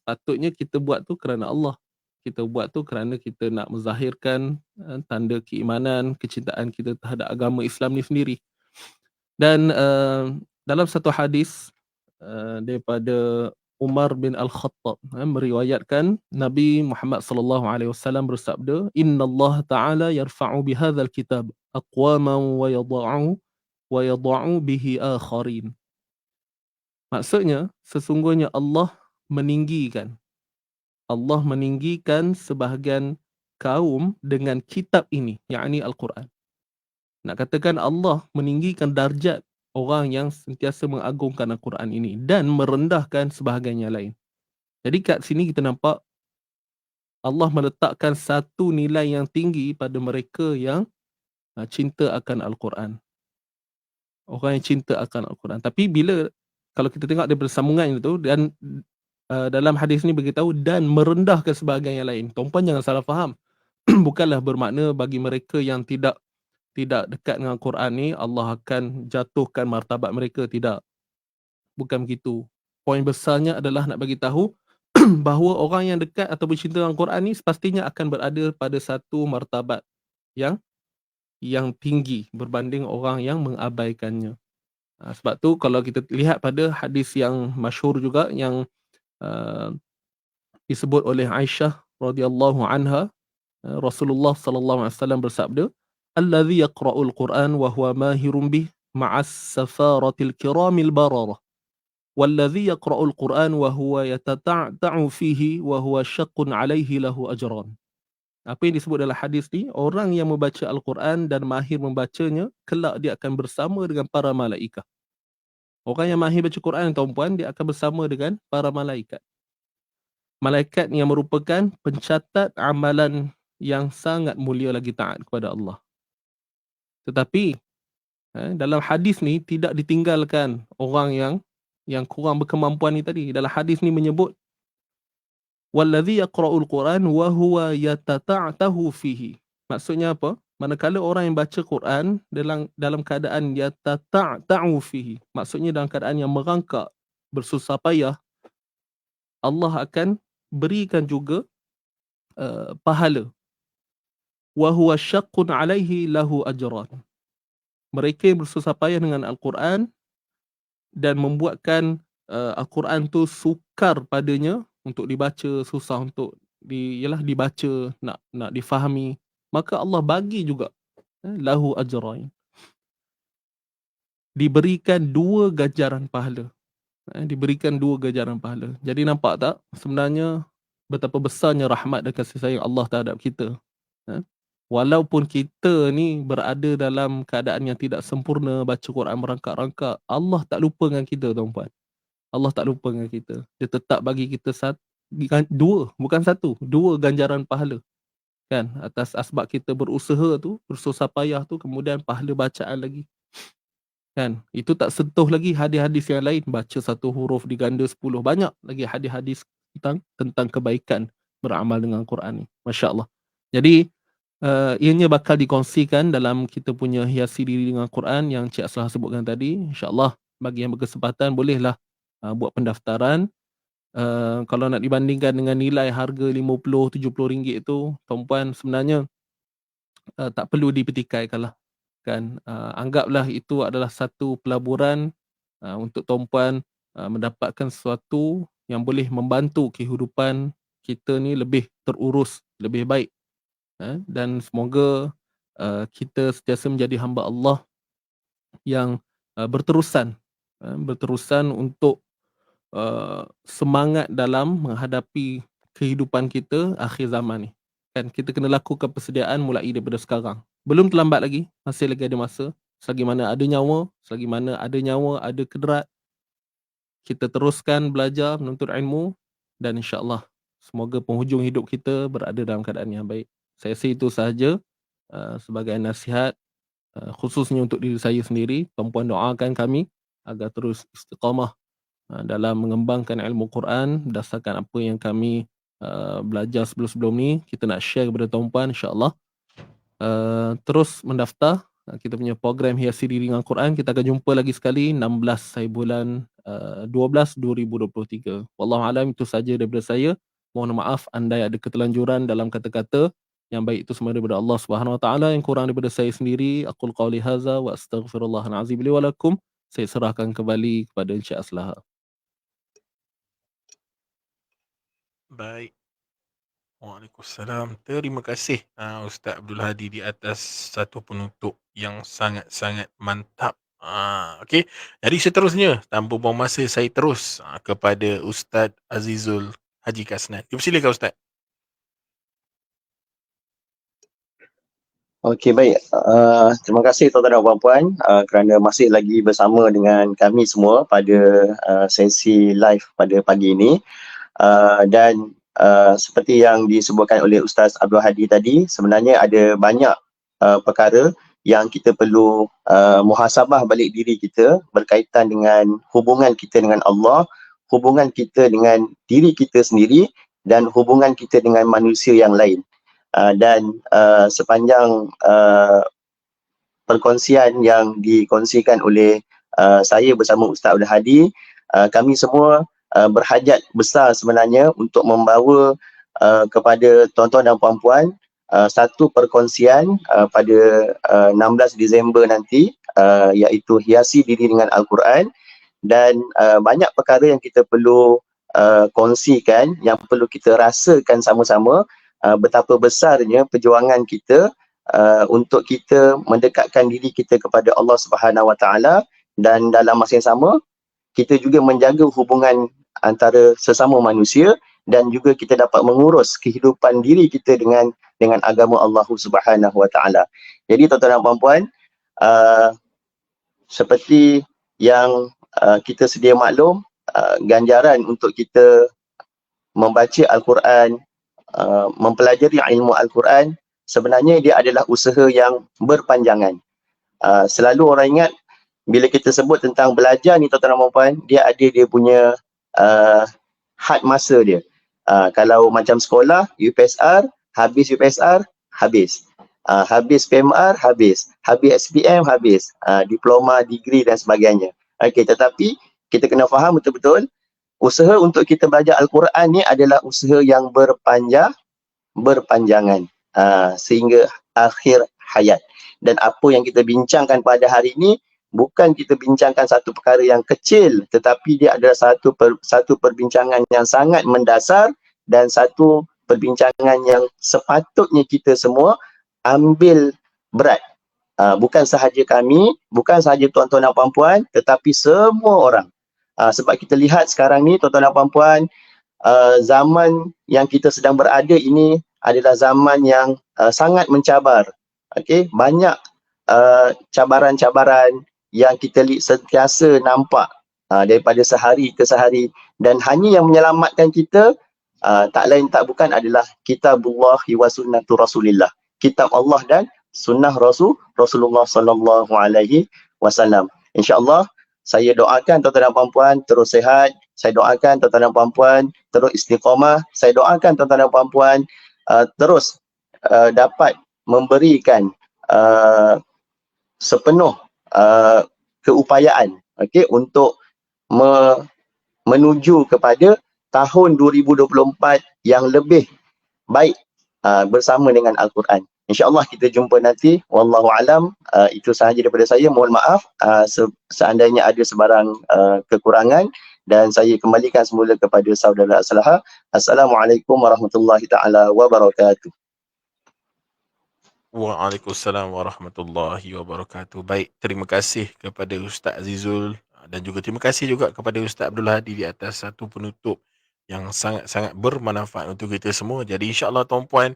Patutnya kita buat tu kerana Allah. Kita buat tu kerana kita nak menzahirkan tanda keimanan, kecintaan kita terhadap agama Islam ni sendiri. Dan dalam satu hadis daripada Umar bin Al-Khattab meriwayatkan Nabi Muhammad sallallahu alaihi wasallam bersabda, "Innallaha ta'ala yarfa'u bihadzal kitab aqwaman wa yadha'u bihi akharin." Maksudnya sesungguhnya Allah meninggikan sebahagian kaum dengan kitab ini, yakni Al-Quran. Nak katakan Allah meninggikan darjat orang yang sentiasa mengagungkan Al-Quran ini dan merendahkan sebahagian yang lain. Jadi kat sini kita nampak Allah meletakkan satu nilai yang tinggi pada mereka yang cinta akan Al-Quran. Orang yang cinta akan Al-Quran. Tapi kalau kita tengok daripada sambungan itu, dan dalam hadis ni beritahu dan merendahkan sebahagian yang lain. Tuan-puan jangan salah faham. Bukanlah bermakna bagi mereka yang tidak dekat dengan Quran ni Allah akan jatuhkan martabat mereka, tidak. Bukan begitu. Poin besarnya adalah nak bagi tahu bahawa orang yang dekat atau bercinta dengan Quran ni pastinya akan berada pada satu martabat yang tinggi berbanding orang yang mengabaikannya. Sebab tu kalau kita lihat pada hadis yang masyhur juga yang disebut oleh Aisyah radhiyallahu anha, Rasulullah sallallahu alaihi wasallam bersabda, "Allazi yaqra'ul Qur'an wa huwa mahirun bih ma'as safaratil kiramil bararah, wallazi yaqra'ul Qur'an wa huwa yatata'ta'u fihi wa huwa syaqqun 'alaihi lahu ajran." Apa yang disebut dalam hadis ni, orang yang membaca Al-Quran dan mahir membacanya, kelak dia akan bersama dengan para malaikat. Orang yang mahir baca Quran, tuan-puan, dia akan bersama dengan para malaikat. Malaikat yang merupakan pencatat amalan yang sangat mulia lagi taat kepada Allah. Tetapi dalam hadis ni tidak ditinggalkan orang yang kurang berkemampuan ni tadi. Dalam hadis ni menyebut wallazi yaqra'ul Quran wa huwa yatata'tahu fihi. Maksudnya apa? Manakala orang yang baca Quran dalam keadaan yatata'ta'u fihi, maksudnya dalam keadaan yang merangkak, bersusah payah, Allah akan berikan juga pahala. Wa huwa syaqqun 'alaihi lahu ajran. Mereka yang bersusah payah dengan Al-Quran dan membuatkan Al-Quran tu sukar padanya untuk dibaca, susah untuk dibaca, nak difahami, maka Allah bagi juga lahu ajrain. Diberikan 2 ganjaran pahala. Diberikan 2 ganjaran pahala. Jadi nampak tak sebenarnya betapa besarnya rahmat dan kasih sayang Allah terhadap kita. Walaupun kita ni berada dalam keadaan yang tidak sempurna, baca Quran merangkak-rangkak, Allah tak lupa dengan kita, tuan-puan. Allah tak lupa dengan kita. Dia tetap bagi kita 2, bukan 1, 2 ganjaran pahala. kan, atas asbab kita berusaha tu, bersusah payah tu, kemudian pahala bacaan lagi, kan, itu tak sentuh lagi hadis-hadis yang lain, baca satu huruf diganda 10, banyak lagi hadis-hadis tentang kebaikan beramal dengan Quran ni, Masya Allah. Jadi ianya bakal dikongsikan dalam kita punya hiasi diri dengan Quran yang Cik Aslah sebutkan tadi. InsyaAllah bagi yang berkesempatan bolehlah buat pendaftaran. Kalau nak dibandingkan dengan nilai harga RM50-70 tu, tuan-puan sebenarnya tak perlu dipertikaikan lah, kan. Anggaplah itu adalah satu pelaburan untuk tuan-puan mendapatkan sesuatu yang boleh membantu kehidupan kita ni lebih terurus, lebih baik. Dan semoga kita sentiasa menjadi hamba Allah yang berterusan untuk semangat dalam menghadapi kehidupan kita akhir zaman ni. Kan kita kena lakukan persediaan mulai daripada sekarang. Belum terlambat lagi, masih lagi ada masa. Selagi mana ada nyawa, ada kederat, kita teruskan belajar, menuntut ilmu, dan insya-Allah semoga penghujung hidup kita berada dalam keadaan yang baik. Saya rasa itu sahaja sebagai nasihat khususnya untuk diri saya sendiri. Tuan-puan doakan kami agar terus istiqamah dalam mengembangkan ilmu Quran berdasarkan apa yang kami belajar sebelum-sebelum ni. Kita nak share kepada tuan-puan, insya-Allah. Terus mendaftar kita punya program hiasi diri dengan Quran. Kita akan jumpa lagi sekali 16 hari bulan 12 2023. Wallahu alam, itu saja daripada saya. Mohon maaf andai ada ketelanjuran dalam kata-kata. Yang baik itu semua daripada Allah Subhanahu Wa Taala, yang kurang daripada saya sendiri. Aqul qawli hadza wa astaghfirullahal azim li wa lakum. Saya serahkan kembali kepada Encik Aslah. Baik. Waalaikumsalam. Terima kasih Ustaz Abdul Hadi di atas satu penutup yang sangat-sangat mantap. Okey. Jadi seterusnya, tanpa buang masa, saya terus kepada Ustaz Azizul Haji Kasnan. Silakan Ustaz. Okey, baik. Terima kasih tuan-tuan dan puan-puan kerana masih lagi bersama dengan kami semua pada sesi live pada pagi ini. Dan seperti yang disebutkan oleh Ustaz Abdul Hadi tadi, sebenarnya ada banyak perkara yang kita perlu muhasabah balik diri kita berkaitan dengan hubungan kita dengan Allah, hubungan kita dengan diri kita sendiri, dan hubungan kita dengan manusia yang lain. Dan sepanjang perkongsian yang dikongsikan oleh saya bersama Ustaz Abdul Hadi, kami semua berhajat besar sebenarnya untuk membawa kepada tuan-tuan dan puan-puan satu perkongsian pada 16 Disember nanti, iaitu hiasi diri dengan Al-Quran. Dan banyak perkara yang kita perlu kongsikan, yang perlu kita rasakan sama-sama, betapa besarnya perjuangan kita untuk kita mendekatkan diri kita kepada Allah Subhanahu Wa Taala, dan dalam masa yang sama kita juga menjaga hubungan antara sesama manusia, dan juga kita dapat mengurus kehidupan diri kita dengan agama Allah Subhanahu Wa Taala. Jadi tuan-tuan dan puan-puan, seperti yang kita sedia maklum, ganjaran untuk kita membaca Al-Quran, mempelajari ilmu Al-Quran, sebenarnya dia adalah usaha yang berpanjangan. Selalu orang ingat bila kita sebut tentang belajar ni tuan-tuan dan puan, dia ada dia punya had masa dia. Kalau macam sekolah, UPSR, habis UPSR, habis. Habis PMR, habis SPM, habis. Diploma, degree dan sebagainya. Okey, tetapi kita kena faham betul-betul, usaha untuk kita belajar Al-Quran ni adalah usaha yang berpanjangan sehingga akhir hayat. Dan apa yang kita bincangkan pada hari ini bukan kita bincangkan satu perkara yang kecil, tetapi dia adalah satu perbincangan yang sangat mendasar, dan satu perbincangan yang sepatutnya kita semua ambil berat. Bukan sahaja kami, bukan sahaja tuan-tuan dan puan-puan, tetapi semua orang. Sebab kita lihat sekarang ni tuan-tuan dan puan-puan, zaman yang kita sedang berada ini adalah zaman yang sangat mencabar. Okey, banyak cabaran-cabaran yang kita sentiasa nampak daripada sehari ke sehari, dan hanya yang menyelamatkan kita tak lain tak bukan adalah kitabullah wa sunnatu rasulillah. Kitab Allah dan sunnah Rasulullah sallallahu alaihi wasallam. InsyaAllah saya doakan tuan-tuan dan puan-puan terus sihat. Saya doakan tuan-tuan dan puan-puan terus istiqamah. Saya doakan tuan-tuan dan puan-puan terus dapat memberikan sepenuh keupayaan untuk menuju kepada tahun 2024 yang lebih baik bersama dengan Al-Quran. InsyaAllah kita jumpa nanti. Wallahu alam. Itu sahaja daripada saya. Mohon maaf seandainya ada sebarang kekurangan, dan saya kembalikan semula kepada saudara Aslaha. Assalamualaikum warahmatullahi taala wabarakatuh. Waalaikumsalam warahmatullahi wabarakatuh. Baik, terima kasih kepada Ustaz Azizul dan juga terima kasih juga kepada Ustaz Abdul Hadi di atas satu penutup yang sangat-sangat bermanfaat untuk kita semua. Jadi insya-Allah tuan-puan,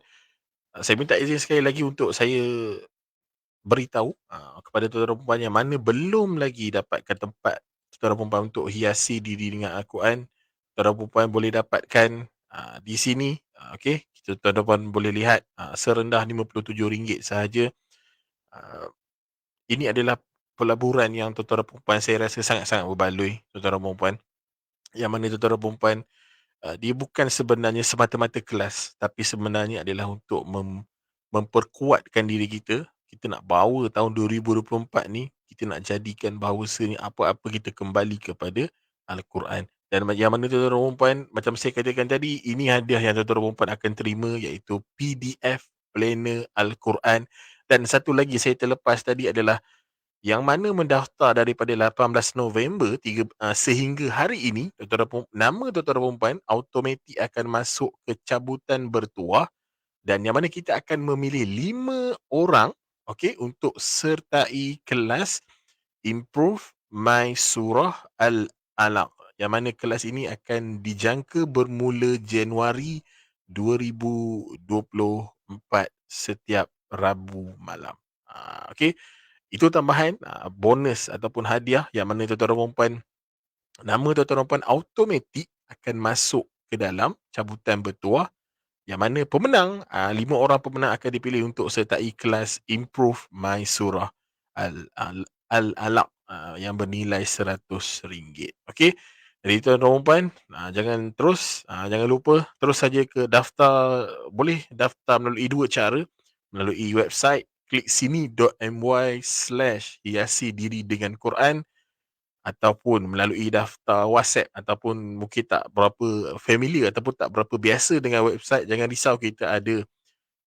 saya minta izin sekali lagi untuk saya beritahu kepada tuan-tuan perempuan yang mana belum lagi dapatkan tempat tuan-tuan perempuan untuk hiasi diri dengan Al-Quran. Tuan-tuan perempuan boleh dapatkan di sini. Okey, tuan-tuan boleh lihat serendah RM57 sahaja. Ini adalah pelaburan yang tuan-tuan perempuan saya rasa sangat-sangat berbaloi, tuan-tuan perempuan. Yang mana tuan-tuan perempuan dia bukan sebenarnya semata-mata kelas, tapi sebenarnya adalah untuk memperkuatkan diri kita. Kita nak bawa tahun 2024 ni, kita nak jadikan bahawasanya apa-apa kita kembali kepada Al-Quran. Dan yang mana tuan-tuan perempuan, macam saya katakan tadi, ini hadiah yang tuan-tuan perempuan akan terima, iaitu PDF Planner Al-Quran. Dan satu lagi saya terlepas tadi adalah yang mana mendaftar daripada 18 November sehingga hari ini, nama tuan-tuan perempuan automatik akan masuk ke cabutan bertuah, dan yang mana kita akan memilih 5 orang untuk sertai kelas Improve My Surah Al-Alaq, yang mana kelas ini akan dijangka bermula Januari 2024 setiap Rabu malam. Itu tambahan bonus ataupun hadiah yang mana tuan-tuan perempuan, nama tuan-tuan perempuan automatik akan masuk ke dalam cabutan bertuah, yang mana pemenang, 5 orang pemenang akan dipilih untuk sertai kelas Improve My Surah Al-Alaq yang bernilai RM100. Okey. Jadi tuan-tuan perempuan, jangan lupa terus saja ke daftar. Boleh daftar melalui 2 cara, melalui website klik sini.my/hiasi diri dengan Quran, ataupun melalui daftar WhatsApp, ataupun mungkin tak berapa familiar ataupun tak berapa biasa dengan website, jangan risau, kita ada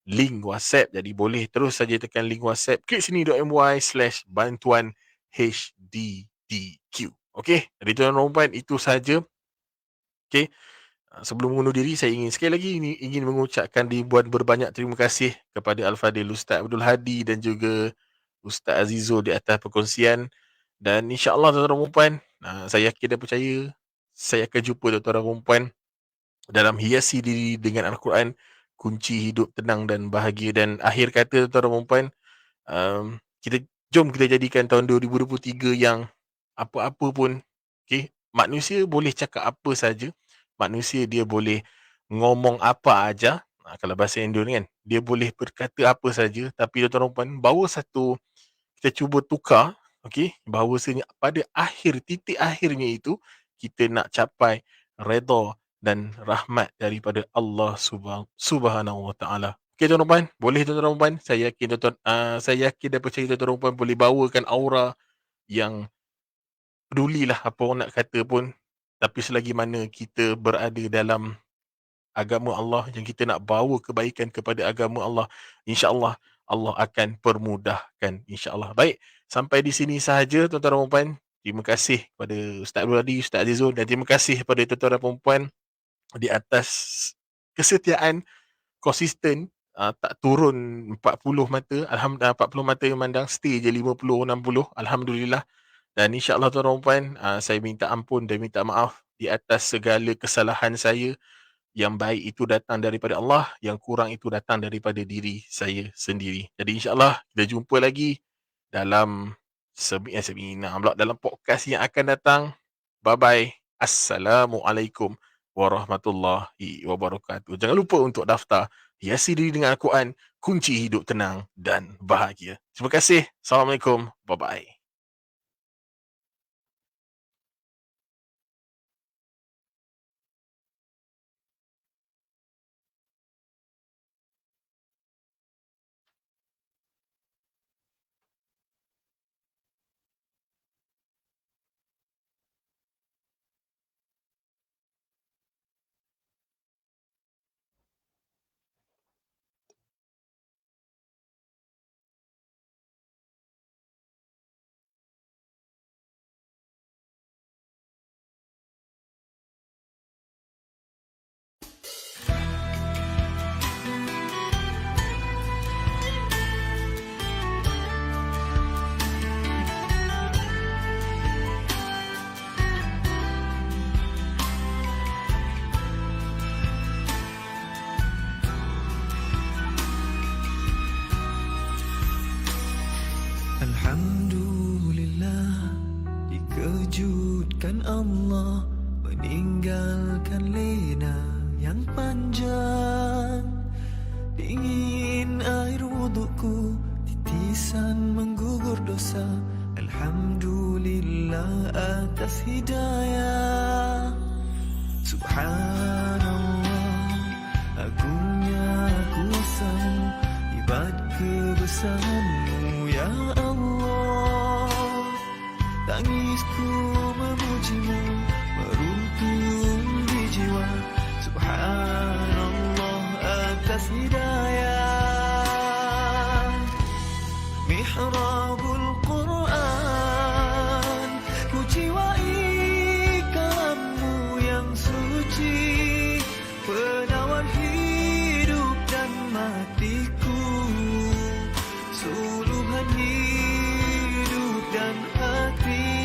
link WhatsApp. Jadi boleh terus saja tekan link WhatsApp, klik sini.my/bantuan HDDQ. Okey, jadi tuan-tuan perempuan, itu saja. Okey. Sebelum mengundur diri, saya ingin sekali lagi ingin mengucapkan ribuan berbanyak terima kasih kepada Al-Fadhil Ustaz Abdul Hadi dan juga Ustaz Azizul di atas perkongsian. Dan insya-Allah tuan-tuan perempuan, saya yakin dan percaya saya akan jumpa tuan-tuan perempuan dalam hiasi diri dengan Al-Quran, kunci hidup tenang dan bahagia. Dan akhir kata tuan-tuan perempuan, jom kita jadikan tahun 2023 yang apa-apa pun, manusia boleh cakap apa saja, manusia dia boleh ngomong apa aja. Kalau bahasa Indon kan, dia boleh berkata apa saja, tapi tuan-tuan perempuan, bahawa satu kita cuba tukar, bahawasanya pada titik akhirnya itu, kita nak capai redha dan rahmat daripada Allah Subhanahu Wa Taala. Okey tuan-tuan, boleh tuan-tuan perempuan, saya yakin dan percaya tuan-tuan perempuan boleh bawakan aura yang pedulilah apa orang nak kata pun, tapi selagi mana kita berada dalam agama Allah, yang kita nak bawa kebaikan kepada agama Allah, insya-Allah Allah akan permudahkan, insya-Allah. Baik, sampai di sini sahaja tuan-tuan dan puan-puan. Terima kasih kepada Ustaz Abdul Hadi, Ustaz Azizul, dan terima kasih kepada tuan-tuan dan puan-puan di atas kesetiaan konsisten, tak turun 40 mata. Alhamdulillah, 40 mata memandang, stay je 50, 60. Alhamdulillah. Dan insya-Allah tuan-tuan dan puan, saya minta ampun dan minta maaf di atas segala kesalahan saya. Yang baik itu datang daripada Allah, yang kurang itu datang daripada diri saya sendiri. Jadi insya-Allah kita jumpa lagi dalam seminar pula, dalam podcast yang akan datang. Bye bye. Assalamualaikum warahmatullahi wabarakatuh. Jangan lupa untuk daftar. Hiasi diri dengan Al-Quran, kunci hidup tenang dan bahagia. Terima kasih. Assalamualaikum. Bye-bye. Alhamdulillah, dikejutkan Allah meninggalkan lena yang panjang. Dingin air wudukku, titisan menggugur dosa. Alhamdulillah atas hidayah. Subhanallah, agungnya kuasamu, hebat kebesaranmu ya Allah. Tangisku memujimu, meruntuh di jiwa. Subhanallah atas hidayah. Mihrabul Quran, ku jiwai kalammu yang suci, penawar hidup dan matiku, suluhan hidup dan hati.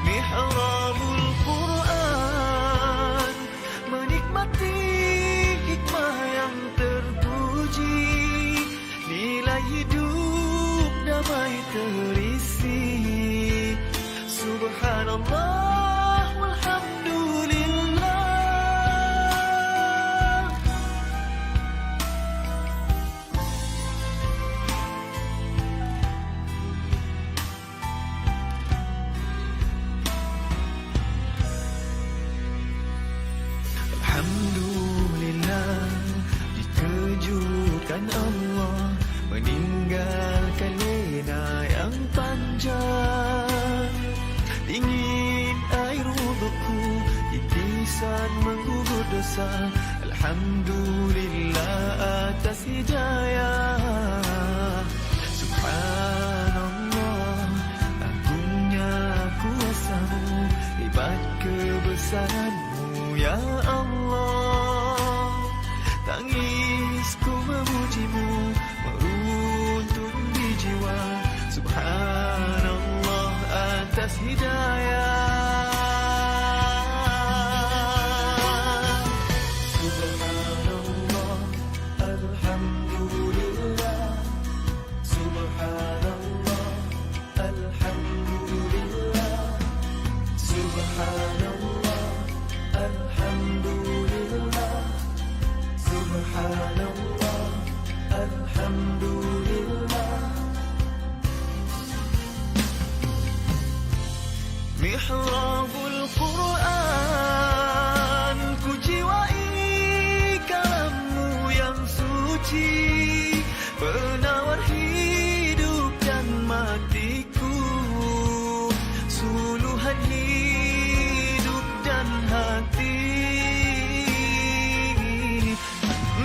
Mihrabul Quran, menikmati hikmah yang terpuji, nilai hidup damai terisi. Subhanallah walhamdulillah. Alhamdulillah, dikejutkan Allah meninggalkan lena yang panjang. Dingin air wudukku, titisan menggugur dosa. Alhamdulillah atas hidayah. Subhanallah, agungnya kuasamu, hebat kebesaranmu ya Allah. Tangisku memujimu, meruntun di jiwa. Subhanallah atas hidayah. Subhanallah, alhamdulillah. Subhanallah, alhamdulillah. Subhanallah, alhamdulillah. Subhanallah, alhamdulillah. Mihrabul Quran, ku jiwai kalammu yang suci, penawar hidup dan matiku, suluhan hidup dan hati.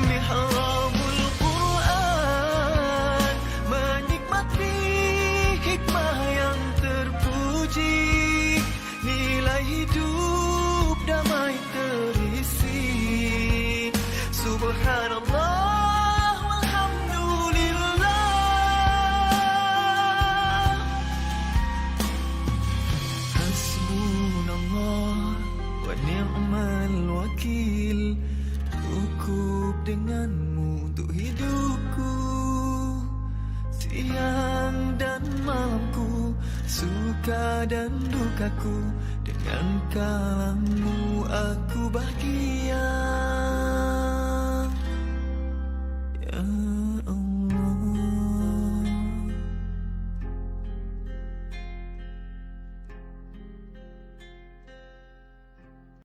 Mihrabul Quran, menikmati hikmah yang terpuji, nilai hidup damai terisi. Subhanallah walhamdulillah. Hasbunallah wa ni'mal wakil, cukup denganmu untuk hidupku. Siang dan malamku, suka dan dukaku, dengan Dengan kalammu aku bahagia.